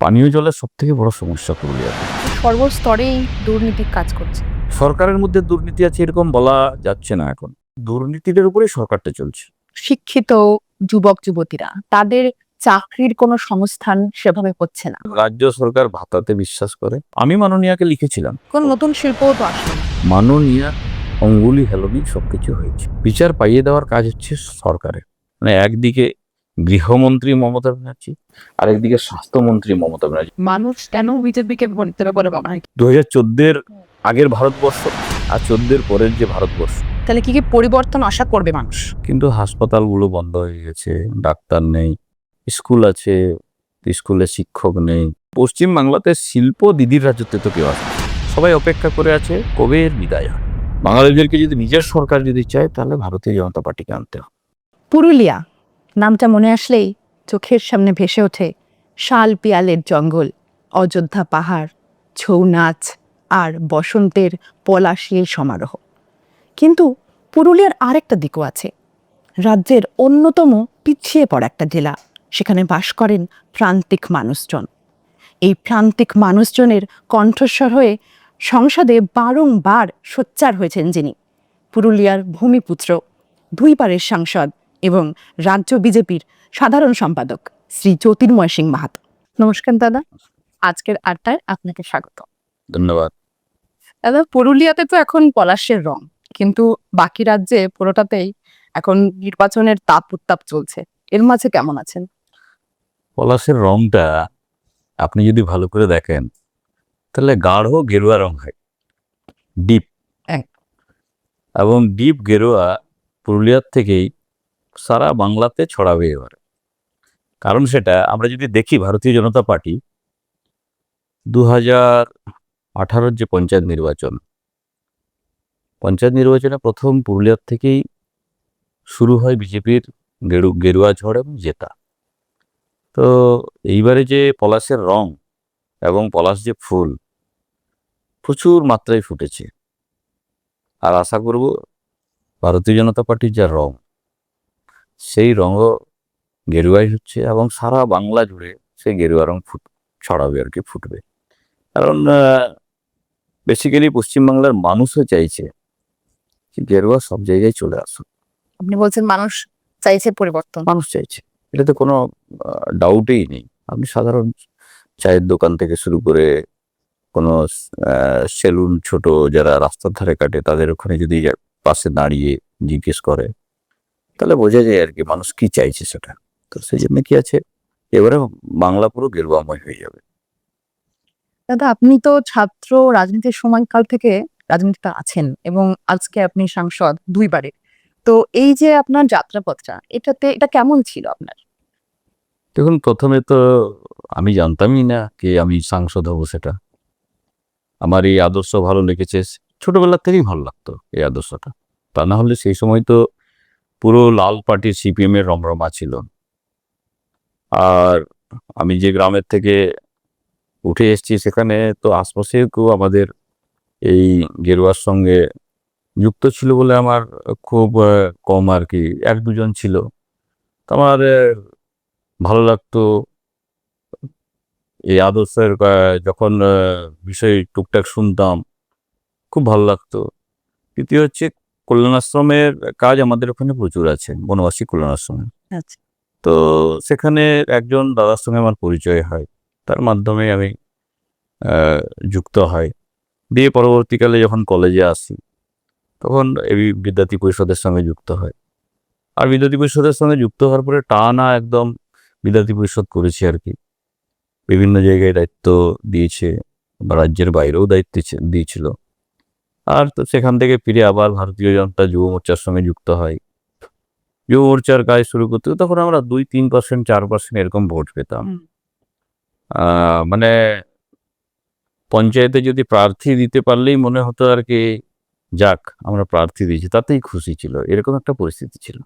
পানীয় জলের সবথেকে বড় সমস্যা পুরুলিয়াতে। সর্বস্তরেই দুর্নীতি কাজ করছে। সরকারের মধ্যে দুর্নীতি আছে এরকম বলা যাচ্ছে না এখন। দুর্নীতির উপরেই সরকারটা চলছে। শিক্ষিত যুবক যুবতীরা তাদের চাকরির কোনো সংস্থান সেভাবে হচ্ছে না। রাজ্য সরকার ভাতাতে বিশ্বাস করে। আমি মাননীয়াকে লিখেছিলাম, কোন নতুন শিল্পও তো আসলো না। মাননীয়া অঙ্গুলি হেলনি সবকিছু হয়েছে। বিচার পাইয়ে দেওয়ার কাজ হচ্ছে সরকারের। মানে একদিকে গৃহমন্ত্রী মমতা ব্যানার্জি, আরেকদিকে স্বাস্থ্যমন্ত্রী মমতা ব্যানার্জি। মানুষ কেন বিজেপিকে ভোট দেবে বলে মনে হয়? 2014 আগের ভারতবর্ষ আর 14 পরের যে ভারতবর্ষ, তাহলে কি পরিবর্তন আশা করবে মানুষ? কিন্তু হাসপাতালগুলো বন্ধ হয়ে গেছে, ডাক্তার নেই, স্কুল আছে, স্কুলে শিক্ষক নেই। পশ্চিম বাংলাতে শিল্প দিদির রাজত্বে তো কেউ আসে না। সবাই অপেক্ষা করে আছে কবে এর বিদায় হয়। বাঙালিদেরকে যদি নিজের সরকার যদি চায় তাহলে ভারতীয় জনতা পার্টিকে আনতে হবে। পুরুলিয়া নামটা মনে আসলেই চোখের সামনে ভেসে ওঠে শাল পিয়ালের জঙ্গল, অযোধ্যা পাহাড়, ছৌ নাচ আর বসন্তের পলাশির সমারোহ। কিন্তু পুরুলিয়ার আরেকটা দিকও আছে। রাজ্যের অন্যতম পিছিয়ে পড়া একটা জেলা, সেখানে বাস করেন প্রান্তিক মানুষজন। এই প্রান্তিক মানুষজনের কণ্ঠস্বর হয়ে সংসদে বারংবার সোচ্চার হয়েছেন যিনি, পুরুলিয়ার ভূমিপুত্র, দুইবারের সাংসদ এবং রাজ্য বিজেপির সাধারণ সম্পাদক শ্রী জ্যোতির্ময় সিং মাহাতো। নমস্কার দাদা, আজকের আড্ডায় আপনাকে স্বাগত। ধন্যবাদ। দাদা, পুরুলিয়াতে তো এখন পলাশের রং, কিন্তু বাকি রাজ্যে পুরোটাতেই এখন নির্বাচনের তাপ উত্তাপ চলছে। এর মাঝে কেমন আছেন? পলাশের রংটা আপনি যদি ভালো করে দেখেন তাহলে গাঢ় গেরুয়া রং হয়, ডিপ। হ্যাঁ। এবং ডিপ গেরুয়া পুরুলিয়ার থেকেই সারা বাংলাতে ছড়াবে এবার। কারণ সেটা আমরা যদি দেখি, ভারতীয় জনতা পার্টি 2018 যে পঞ্চায়েত নির্বাচনে প্রথম পুরুলিয়ার থেকেই শুরু হয় বিজেপির গেরুয়া ঝড় এবং জেতা। তো এইবারে যে পলাশের রং এবং পলাশ যে ফুল প্রচুর মাত্রায় ফুটেছে, আর আশা করব ভারতীয় জনতা পার্টির যা রং, সেই রঙও গেরুয়াই হচ্ছে এবং সারা বাংলা জুড়ে সেই গেরুয়া রং ছড়াবে আর কি, ফুটবে। কারণ বেসিক্যালি পশ্চিমবাংলার মানুষও চাইছে যে গেরুয়া সব জায়গায় চলে আসুক। আপনি বলছেন মানুষ চাইছে পরিবর্তন। মানুষ চাইছে, এটাতে কোনো ডাউটেই নেই। আপনি সাধারণ চায়ের দোকান থেকে শুরু করে কোনো সেলুন, ছোট যারা রাস্তার ধারে কাটে, তাদের ওখানে যদি পাশে দাঁড়িয়ে জিজ্ঞেস করে তাহলে বোঝা যায় আর কি মানুষ কি চাইছে সেটা। তো সেই জন্য কি আছে, এবারে বাংলা পুরো গেরুয়াময় হয়ে যাবে। দাদা, আপনি তো ছাত্র রাজনীতির সময়কাল থেকে রাজনীতিতে আছেন এবং আজকে আপনি সাংসদ দুইবারে। তো এই যে আপনার যাত্রাপথটা, এটা কেমন ছিল আপনার? দেখুন, প্রথমে তো আমি জানতামই না যে আমি সাংসদ হব। সেটা আমার এই আদর্শ ভালো লেগেছে, ছোটবেলার থেকেই ভালো লাগতো এই আদর্শটা। তা না হলে সেই সময় তো পুরো লাল পার্টির সিপিএম এর রমরমা ছিল। আর আমি যে গ্রামের থেকে উঠে এসেছি সেখানে তো আশপাশে কেউ আমাদের এই গেরুয়ার সঙ্গে যুক্ত ছিল বলে আমার খুব কম আর কি, এক দুজন ছিল। তো আমার ভালো লাগতো এই আদর্শের যখন বিষয় টুকটাক শুনতাম, খুব ভালো লাগতো। দ্বিতীয় হচ্ছে কল্যাণাশ্রমের কাজ আমাদের ওখানে প্রচুর আছে, বনবাসী কল্যাণাশ্রমে। আচ্ছা। তো সেখানে একজন দাদার সঙ্গে আমার পরিচয় হয়, তার মাধ্যমে আমি যুক্ত হয়। দিয়ে পরবর্তীকালে যখন কলেজে আসি তখন এই বিদ্যার্থী পরিষদের সঙ্গে যুক্ত হয়। আর বিদ্যার্থী পরিষদের সঙ্গে যুক্ত হওয়ার পরে টানা একদম বিদ্যার্থী পরিষদ করেছি আর কি। বিভিন্ন জায়গায় দায়িত্ব দিয়েছে বা রাজ্যের বাইরেও দায়িত্ব দিয়েছিল। আর তো সেখান থেকে ফিরে আবার ভারতীয় জনতা যুব মোর্চার সঙ্গে যুক্ত হয়। যুব মোর্চার কাজ শুরু করতে তখন আমরা 2-3%, 4% এরকম ভোট পেতাম। মানে পঞ্চায়েতে যদি প্রার্থী দিতে পারলেই মনে হতো আর কি, যাক আমরা প্রার্থী দিয়েছি, তাতেই খুশি ছিল, এরকম একটা পরিস্থিতি ছিল।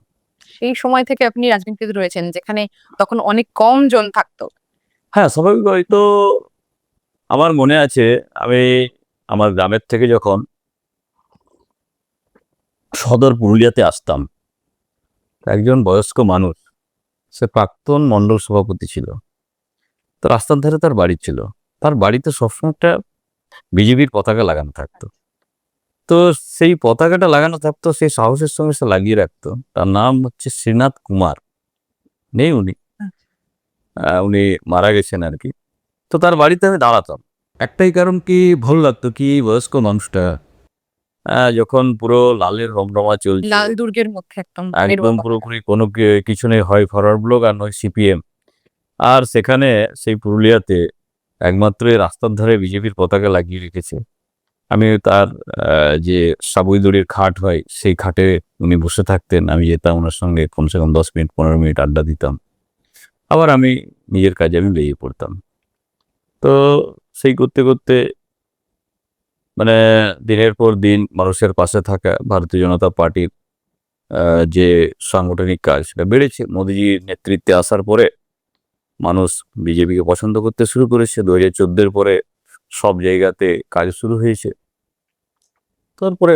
সেই সময় থেকে আপনি রাজনীতিতে রয়েছেন, যেখানে তখন অনেক কম জন থাকতো। হ্যাঁ, স্বাভাবিক। হয়তো আমার মনে আছে আমি আমার গ্রামের থেকে যখন সদর পুরুলিয়াতে আসতাম, একজন বয়স্ক মানুষ, সে প্রাক্তন মণ্ডল সভাপতি ছিল, তো রাস্তার ধারে তার বাড়ি ছিল। তার বাড়িতে সবসময় একটা বিজেপির পতাকা লাগানো থাকতো। তো সেই পতাকাটা লাগানো থাকতো, সেই সাহসের সঙ্গে সে লাগিয়ে রাখতো। তার নাম হচ্ছে শ্রীনাথ কুমার। নেই উনি। উনি মারা গেছেন আরকি। তো তার বাড়িতে আমি দাঁড়াতাম। একটাই কারণ, কি ভালো লাগতো, কি এই বয়স্ক মানুষটা যখন পুরো লালের রমরমা চলছে, লাল দুর্গের মধ্যে একদম একদম পুরোপুরি কোনো কিছু নেই, হয় ফরওয়ার্ড ব্লক আর নয় সিপিএম। আর সেখানে সেই পুরুলিয়াতে একমাত্র এই রাস্তার ধারে বিজেপির পতাকা লাগিয়ে রেখেছে। আমি তার যে সাবই দড়ির খাট হয়, সেই খাটে উনি বসে থাকতেন। আমি যেতাম ওনার সঙ্গে কমসে কম 10 মিনিট 15 মিনিট আড্ডা দিতাম। আবার আমি নিজের কাজে আমি বেরিয়ে পড়তাম। তো সেই করতে করতে মানে দিনের পর দিন মানুষের পাশে থাকা, ভারতীয় জনতা পার্টির যে সাংগঠনিক কাজ, সেটা বেড়েছে। মোদিজির নেতৃত্বে আসার পরে মানুষ বিজেপিকে পছন্দ করতে শুরু করেছে। 2014-এর পরে সব জায়গাতে কাজ শুরু হয়েছে। তারপরে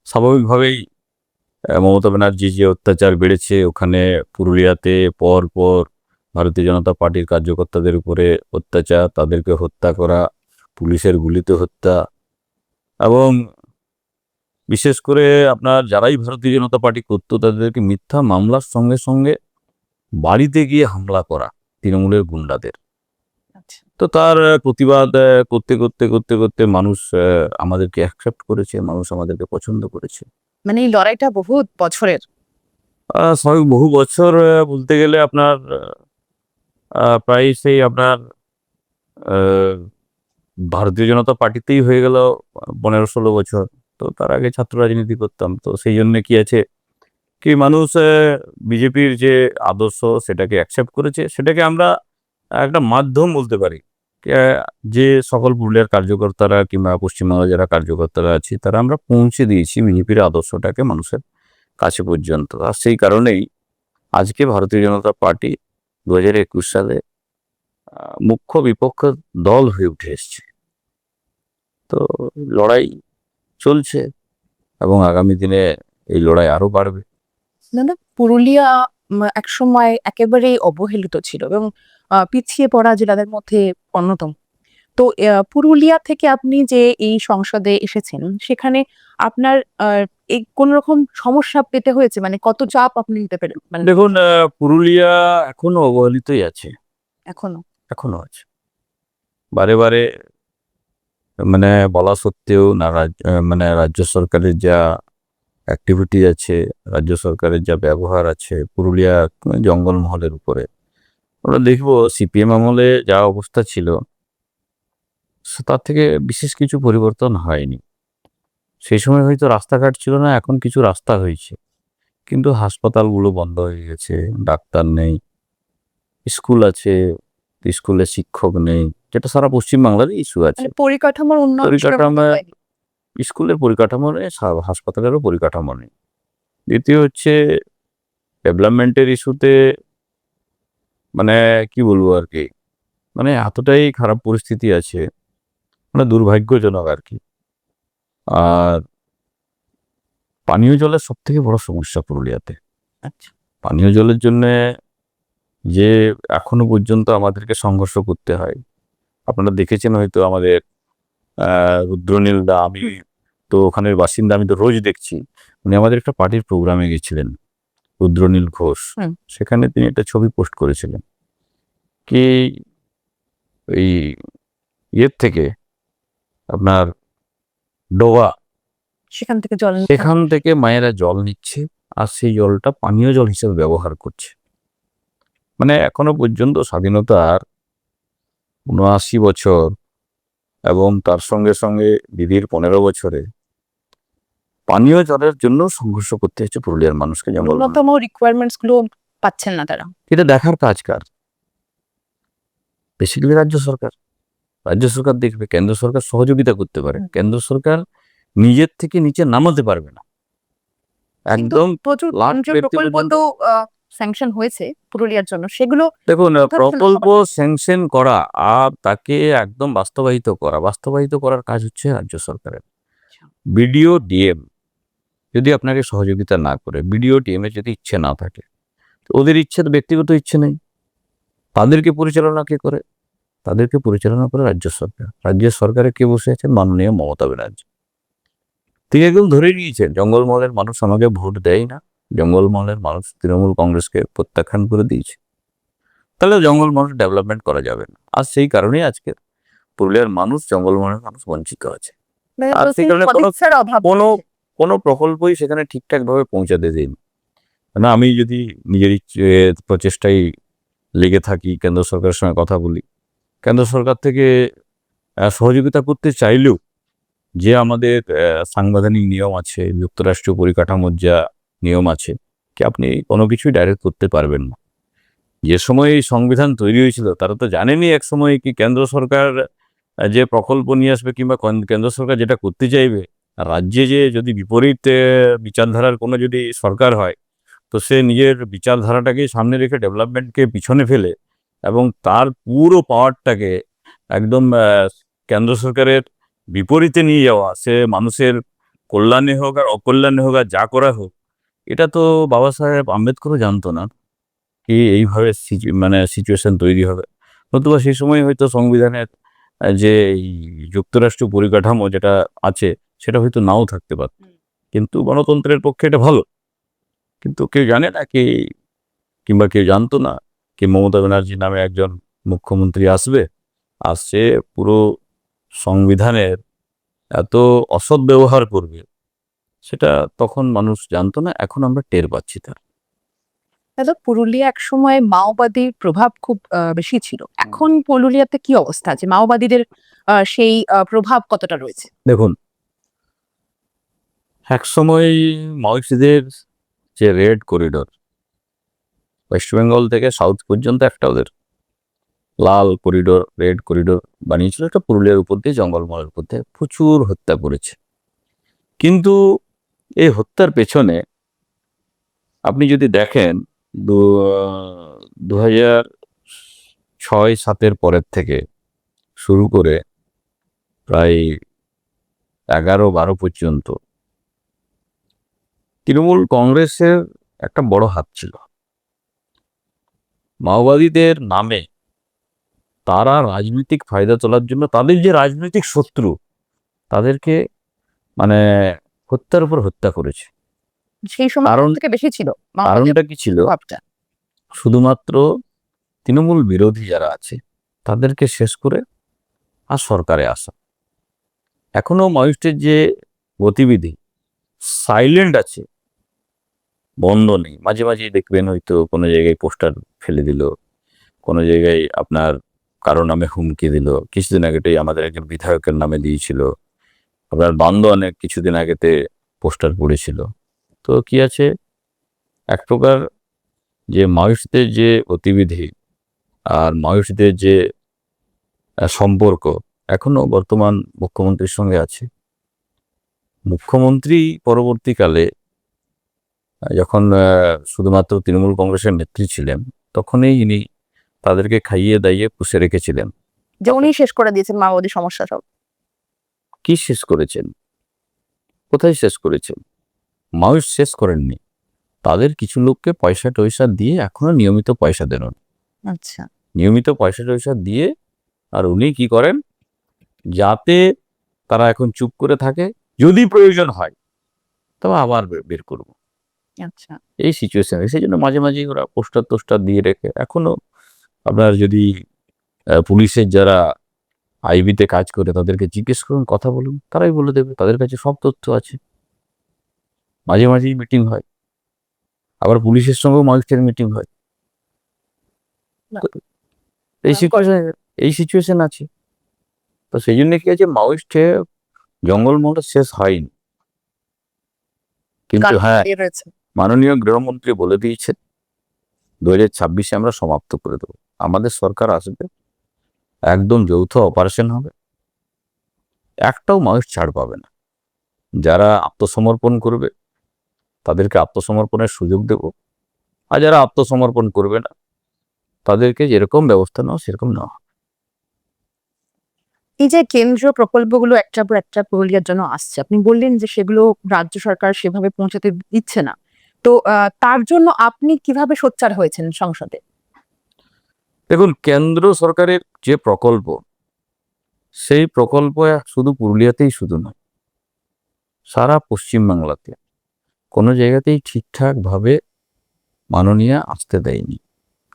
স্বাভাবিকভাবেই মমতা ব্যানার্জি যে অত্যাচার বেড়েছে, ওখানে পুরুলিয়াতে পর পর ভারতীয় জনতা পার্টির কার্যকর্তাদের উপরে অত্যাচার, তাদেরকে হত্যা করা, পুলিশের গুলিতে হত্যা, এবং বিশেষ করে আপনার যারাই ভারতীয় জনতা পার্টি করতো তাদেরকে মিথ্যা মামলার সঙ্গে সঙ্গে বাড়িতে গিয়ে হামলা করা তৃণমূলের গুন্ডাদের। আচ্ছা। তো তার প্রতিবাদ করতে করতে করতে করতে মানুষ আমাদেরকে অ্যাকসেপ্ট করেছে, মানুষ আমাদেরকে পছন্দ করেছে। মানে এই লড়াইটা বহুত বছরের। স্বাভাবিক বহু বছর বলতে গেলে আপনার প্রায় সেই আপনার আহ, ভারতীয় জনতা পার্টিতেই হয়ে গেল 15-16 বছর। তো তার আগে ছাত্র রাজনীতি করতাম, তো সেই জন্য কি আছে, কি মানুষ বিজেপির যে আদর্শ সেটাকে অ্যাকসেপ্ট করেছে। সেটাকে আমরা একটা মাধ্যম বলতে পারি। আহ, যে সকল পুরুলিয়ার কার্যকর্তারা কিংবা পশ্চিমবাংলার যারা কার্যকর্তারা আছে, তারা আমরা পৌঁছে দিয়েছি বিজেপির আদর্শটাকে মানুষের কাছে পর্যন্ত। আর সেই কারণেই আজকে ভারতীয় জনতা পার্টি 2021 সালে মুখ্য বিপক্ষ দল হয়ে উঠে এসছে। তো লড়াই চলছে এবং আগামী দিনে এই লড়াই আরো বাড়বে। দাদা, পুরুলিয়া একসময় একেবারেই অবহেলিত ছিল এবং পিছিয়ে পড়া জেলাদের মধ্যে অন্যতম। তো পুরুলিয়া থেকে আপনি যে এই সংসদে এসেছেন, সেখানে আপনার এই কোন রকম সমস্যা পেতে হয়েছে, মানে কত চাপ আপনি নিতে পেরেন, মানে দেখুন, পুরুলিয়া এখনো অবহেলিতই আছে, এখনো? এখনো আছে। বারে বারে মানে বলা সত্ত্বেও না, মানে রাজ্য সরকারের যা অ্যাক্টিভিটি আছে, রাজ্য সরকারের যা ব্যবহার আছে পুরুলিয়া জঙ্গলমহলের উপরে, আমরা দেখবো সিপিএম আমলে যা অবস্থা ছিল তার থেকে বিশেষ কিছু পরিবর্তন হয়নি। সেই সময় হয়তো রাস্তাঘাট ছিল না, এখন কিছু রাস্তা হয়েছে, কিন্তু হাসপাতালগুলো বন্ধ হয়ে গেছে, ডাক্তার নেই। স্কুল আছে, স্কুলে শিক্ষক নেই, যেটা সারা পশ্চিমবাংলারই ইস্যু আছে। মানে পরিকাঠামোর উন্নয়ন সেরকম পরিকাঠামো, হয়নি। স্কুলের পরিকাঠামো নেই, হাসপাতালেরও পরিকাঠামো নেই। দ্বিতীয় হচ্ছে ডেভেলপমেন্টের ইস্যুতে, মানে কি বলবো আর কি, মানে এতটাই খারাপ পরিস্থিতি আছে, মানে দুর্ভাগ্যজনক আর কি। আর পানীয় জলের সব থেকে বড় সমস্যা পুরুলিয়াতে। আচ্ছা। পানীয় জলের জন্য যে এখনো পর্যন্ত আমাদেরকে সংঘর্ষ করতে হয়। আপনারা দেখেছেন হয়তো আমাদের রুদ্রনীল দা, আমি তো ওখানের বাসিন্দা, আমি তো রোজ দেখছি। উনি আমাদের একটা পার্টির প্রোগ্রামে গেছিলেন, রুদ্রনীল ঘোষ। হুম। সেখানে তিনি একটা ছবি পোস্ট করেছিলেন, কি ওই ইয়ের থেকে আপনার ডোবা, সেখান থেকে জল সেখান থেকে মায়েরা জল নিচ্ছে আর সেই জলটা পানীয় জল হিসেবে ব্যবহার করছে। মানে এখনো পর্যন্ত স্বাধীনতার ৭৯ বছর এবং তার সঙ্গে সঙ্গে দিদির 15 বছরে পানীয় জলের জন্য সংঘর্ষ করতে হচ্ছে পুরুলিয়ার মানুষকে। যেমন ন্যূনতম রিকোয়ারমেন্টস গুলো পাচ্ছেন না তারা। এটা দেখার কাজ কার? বেসিক্যালি রাজ্য সরকার। রাজ্য সরকার দেখবে, কেন্দ্র সরকার সহযোগিতা করতে পারে, কেন্দ্র সরকার নিজের থেকে নিচে নামাতে পারবে না। কিন্তু একদম প্রচুর লাট কেন্দ্রীয় ব্যক্তি প্রকল্প পর্যন্ত। তো স্যাংশন হয়েছে পুরুলিয়ার জন্য, সেগুলো দেখুন, কোথাও ছিল প্রকল্প সবার? স্যাংশন করা আর তাকে একদম বাস্তবায়িত করার কাজ হচ্ছে রাজ্য সরকারের। বিডিও ডিএম যদি আপনাকে সহযোগিতা না করে, বিডিও ডিএম এর যদি ইচ্ছে না থাকে, তো ওদের ইচ্ছে তো ব্যক্তিগত ইচ্ছে নেই, তাদেরকে পরিচালনা কে করে? তাদেরকে পরিচালনা করে রাজ্য সরকার। রাজ্য সরকারে কে বসে আছেন? মাননীয় মমতা ব্যানার্জি। তিনি একদম ধরে নিয়েছেন জঙ্গলমহলের মানুষ আমাকে ভোট দেয় না, জঙ্গলমহলের মানুষ তৃণমূল কংগ্রেসকে প্রত্যাখ্যান করে দিয়েছে, তাহলে জঙ্গলমহল ডেভেলপমেন্ট করা যাবে না। আর সেই কারণেই আজকে পুরুলিয়ার মানুষ, জঙ্গলমহলের মানুষ বঞ্চিত আছে। আর সেই কারণে কোনো কোনো প্রকল্পই সেখানে ঠিকঠাক ভাবে পৌঁছাতে দেয়নি। না, আমি যদি নিজের প্রচেষ্টায় লেগে থাকি, কেন্দ্র সরকারের সঙ্গে কথা বলি, কেন্দ্র সরকার থেকে সহযোগিতা করতে চাইলেও যে আমাদের সাংবিধানিক নিয়ম আছে, যুক্তরাষ্ট্রীয় পরিকাঠামোর যা নিয়ম আছে, কি আপনি কোনো কিছুই ডাইরেক্ট করতে পারবেন না। যে সময় এই সংবিধান তৈরি হয়েছিল তারা তো জানেনি এক সময় কি কেন্দ্র সরকার যে প্রকল্প নিয়ে আসবে কিংবা কেন্দ্র সরকার যেটা করতে চাইবে, রাজ্যে যে যদি বিপরীত বিচারধারার কোনো যদি সরকার হয়, তো সে নিজের বিচারধারাটাকে সামনে রেখে ডেভেলপমেন্টকে পিছনে ফেলে এবং তার পুরো পাওয়ারটাকে একদম কেন্দ্র সরকারের বিপরীতে নিয়ে যাওয়া, সে মানুষের কল্যাণে হোক আর অকল্যাণে হোক আর যা করা হোক, এটা তো বাবা সাহেব আম্বেদকরও জানতো না কি এইভাবে মানে সিচুয়েশন তৈরি হবে। নতুবা সেই সময় হয়তো সংবিধানের যে এই যুক্তরাষ্ট্রীয় পরিকাঠামো যেটা আছে সেটা হয়তো নাও থাকতে পারত, কিন্তু গণতন্ত্রের পক্ষে এটা ভালো। কিন্তু কেউ জানে না কি, কিংবা কেউ জানতো না কি মমতা ব্যানার্জি নামে একজন মুখ্যমন্ত্রী আসবে, আসছে পুরো সংবিধানের এত অসৎ ব্যবহার করবে, সেটা তখন মানুষ জানতো না। এখন আমরা টের পাচ্ছি তার। দাদা, পুরুলিয়া এক সময় মাওবাদীর প্রভাব খুব বেশি ছিল। এখন পুরুলিয়াতে কি অবস্থা আছে? মাওবাদীদের সেই প্রভাব কতটা রয়েছে? দেখুন, একসময় মাওয়িস্টদের যে রেড করিডোর, ওয়েস্ট বেঙ্গল থেকে সাউথ পর্যন্ত একটা ওদের লাল করিডোর, রেড করিডোর বানিয়েছিল, একটা পুরুলিয়ার উপর দিয়ে, জঙ্গলমহলের উপর দিয়ে প্রচুর হত্যা করেছে। কিন্তু এই হত্যার পেছনে আপনি যদি দেখেন 2006-07 পরের থেকে শুরু করে প্রায় 11-12 পর্যন্ত তৃণমূল কংগ্রেসের একটা বড় হাত ছিল। মাওবাদীদের নামে তারা রাজনৈতিক ফায়দা তোলার জন্য তাদের যে রাজনৈতিক শত্রু তাদেরকে মানে হত্যার উপর হত্যা করেছে। সেই সময় থেকে বেশি ছিল কারণটা কি ছিল? প্রভাবটা শুধুমাত্র তৃণমূল বিরোধী যারা আছে তাদেরকে শেষ করে আর সরকারে আসা। এখনো মাওয়িস্টের যে গতিবিধি সাইলেন্ট আছে, বন্ধ নেই। মাঝে মাঝে দেখবেন হয়তো কোনো জায়গায় পোস্টার ফেলে দিল, কোনো জায়গায় আপনার কারো নামে হুমকি দিল। কিছুদিন আগেতেই আমাদের একজন বিধায়কের নামে দিয়েছিল, আপনার বান্দোয়ানে কিছুদিন আগেতে পোস্টার পড়েছিল। তো কি আছে, এক প্রকার যে মাওয়িস্টদের যে গতিবিধি আর মাওয়িস্টদের যে সম্পর্ক এখনো বর্তমান মুখ্যমন্ত্রীর সঙ্গে আছে। মুখ্যমন্ত্রী পরবর্তীকালে যখন শুধুমাত্র তৃণমূল কংগ্রেসের নেত্রী ছিলেন, তখনই ইনি তাদেরকে খাইয়ে দাইয়ে পুষে রেখেছিলেন। যে উনি শেষ করে দিয়েছেন মাওবাদী সমস্যা সব। কি শেষ করেছেন? কোথায় শেষ করেছেন? মাওয়িস্ট শেষ করেননি, তাদের কিছু লোককে পয়সা টয়সা দিয়ে এখনো নিয়মিত পয়সা দেন। আচ্ছা, নিয়মিত পয়সা টয়সা দিয়ে, আর উনি কি করেন, যাতে তারা এখন চুপ করে থাকে, যদি প্রয়োজন হয় তবে আবার বের করব, আচ্ছা। এই সিচুয়েশন। সেই জন্য মাঝে মাঝে ওরা পোস্টার টোস্টার দিয়ে রেখে। এখনো আপনার যদি পুলিশের যারা আইবিতে কাজ করে তাদেরকে জিজ্ঞেস করুন, কথা বলুন, তারাই বলে দেবে, তাদের কাছে সব তথ্য আছে। মাঝে মাঝেই মিটিং হয়, আবার পুলিশের সঙ্গেও মাওয়িস্টের মিটিং হয়। এই সিচুয়েশন আছে। তো সেই জন্য কি আছে, মাওয়িস্টে জঙ্গলমহল শেষ হয়নি। কিন্তু হ্যাঁ, মাননীয় গৃহমন্ত্রী বলে দিয়েছে 2026-এ আমরা সমাপ্ত করে দেবো। আমাদের সরকার আসবে, একদম যৌথ অপারেশন হবে, একটাও মাওয়িস্ট ছাড় পাবে না। যারা আত্মসমর্পণ করবে তাদেরকে আত্মসমর্পণের সুযোগ দেব, আর যারা আত্মসমর্পণ করবে না তাদেরকে যেরকম ব্যবস্থা নেওয়া সেরকম নেওয়া। এই যে কেন্দ্রীয় প্রকল্পগুলো একটার পর একটা পুরুলিয়ার জন্য আসছে, আপনি বললেন যে সেগুলো রাজ্য সরকার সেভাবে পৌঁছাতে দিচ্ছে না, তো তার জন্য আপনি কিভাবে সোচ্চার হয়েছেন সংসদে? দেখুন, কেন্দ্র সরকারের যে প্রকল্প, সেই প্রকল্প শুধু পুরুলিয়াতেই শুধু নয়, সারা পশ্চিমবাংলাতে কোনো জায়গাতেই ঠিকঠাক ভাবে মাননীয়া আসতে দেয়নি।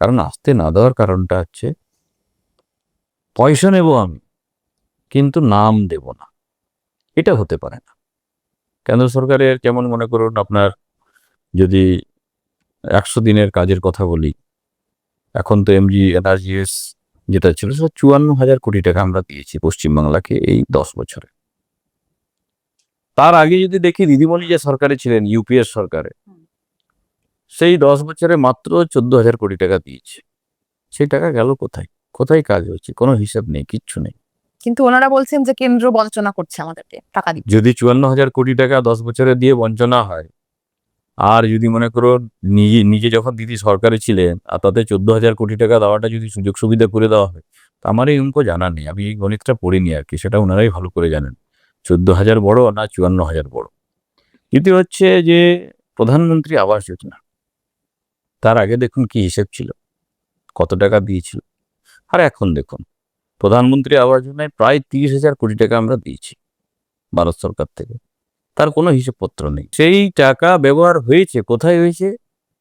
কারণ আসতে না দেওয়ার কারণটা হচ্ছে, পয়সা নেব আমি কিন্তু নাম দেব না, এটা হতে পারে না। কেন্দ্র সরকারের যেমন মনে করুন, আপনার যদি 100 দিনের কাজের কথা বলি, এখন তো এনআরজিএস যেটা ছিল সেটা 54,000 কোটি টাকা আমরা দিয়েছি পশ্চিমবাংলাকে এই 10 বছরে। তার আগে যদি দেখি, দিদিমণি যে সরকারে ছিলেন, ইউপিএর সরকারে, সেই 10 বছরে মাত্র 14,000 কোটি টাকা দিয়েছে। সেই টাকা গেল কোথায়? কোথায় কাজ হচ্ছে? কোনো হিসাব নেই, কিচ্ছু নেই। কিন্তু ওনারা বলছেন যে কেন্দ্র বঞ্চনা করছে আমাদেরকে টাকা দিচ্ছে। যদি 54,000 কোটি টাকা 10 বছরে দিয়ে বঞ্চনা হয়, আর যদি মনে করুন নিজে নিজে যখন দিদি সরকারে ছিলেন আর তাতে 14,000 কোটি টাকা দেওয়াটা যদি সুযোগ সুবিধা করে দেওয়া হয়, তা আমার এই অঙ্ক জানা নেই, আমি এই গণিতটা পড়িনি আর কি, সেটা ওনারাই ভালো করে জানেন। 14,000 বড় না 54,000 বড়? দ্বিতীয় হচ্ছে যে প্রধানমন্ত্রী আবাস যোজনা, তার আগে দেখুন কি হিসেব ছিল, কত টাকা দিয়েছিল। আর এখন দেখুন, প্রধানমন্ত্রী আবাস যোজনায় প্রায় 30,000 কোটি টাকা আমরা দিয়েছি ভারত সরকার থেকে, তার কোনো হিসেবপত্র নেই। সেই টাকা ব্যবহার হয়েছে, কোথায় হয়েছে?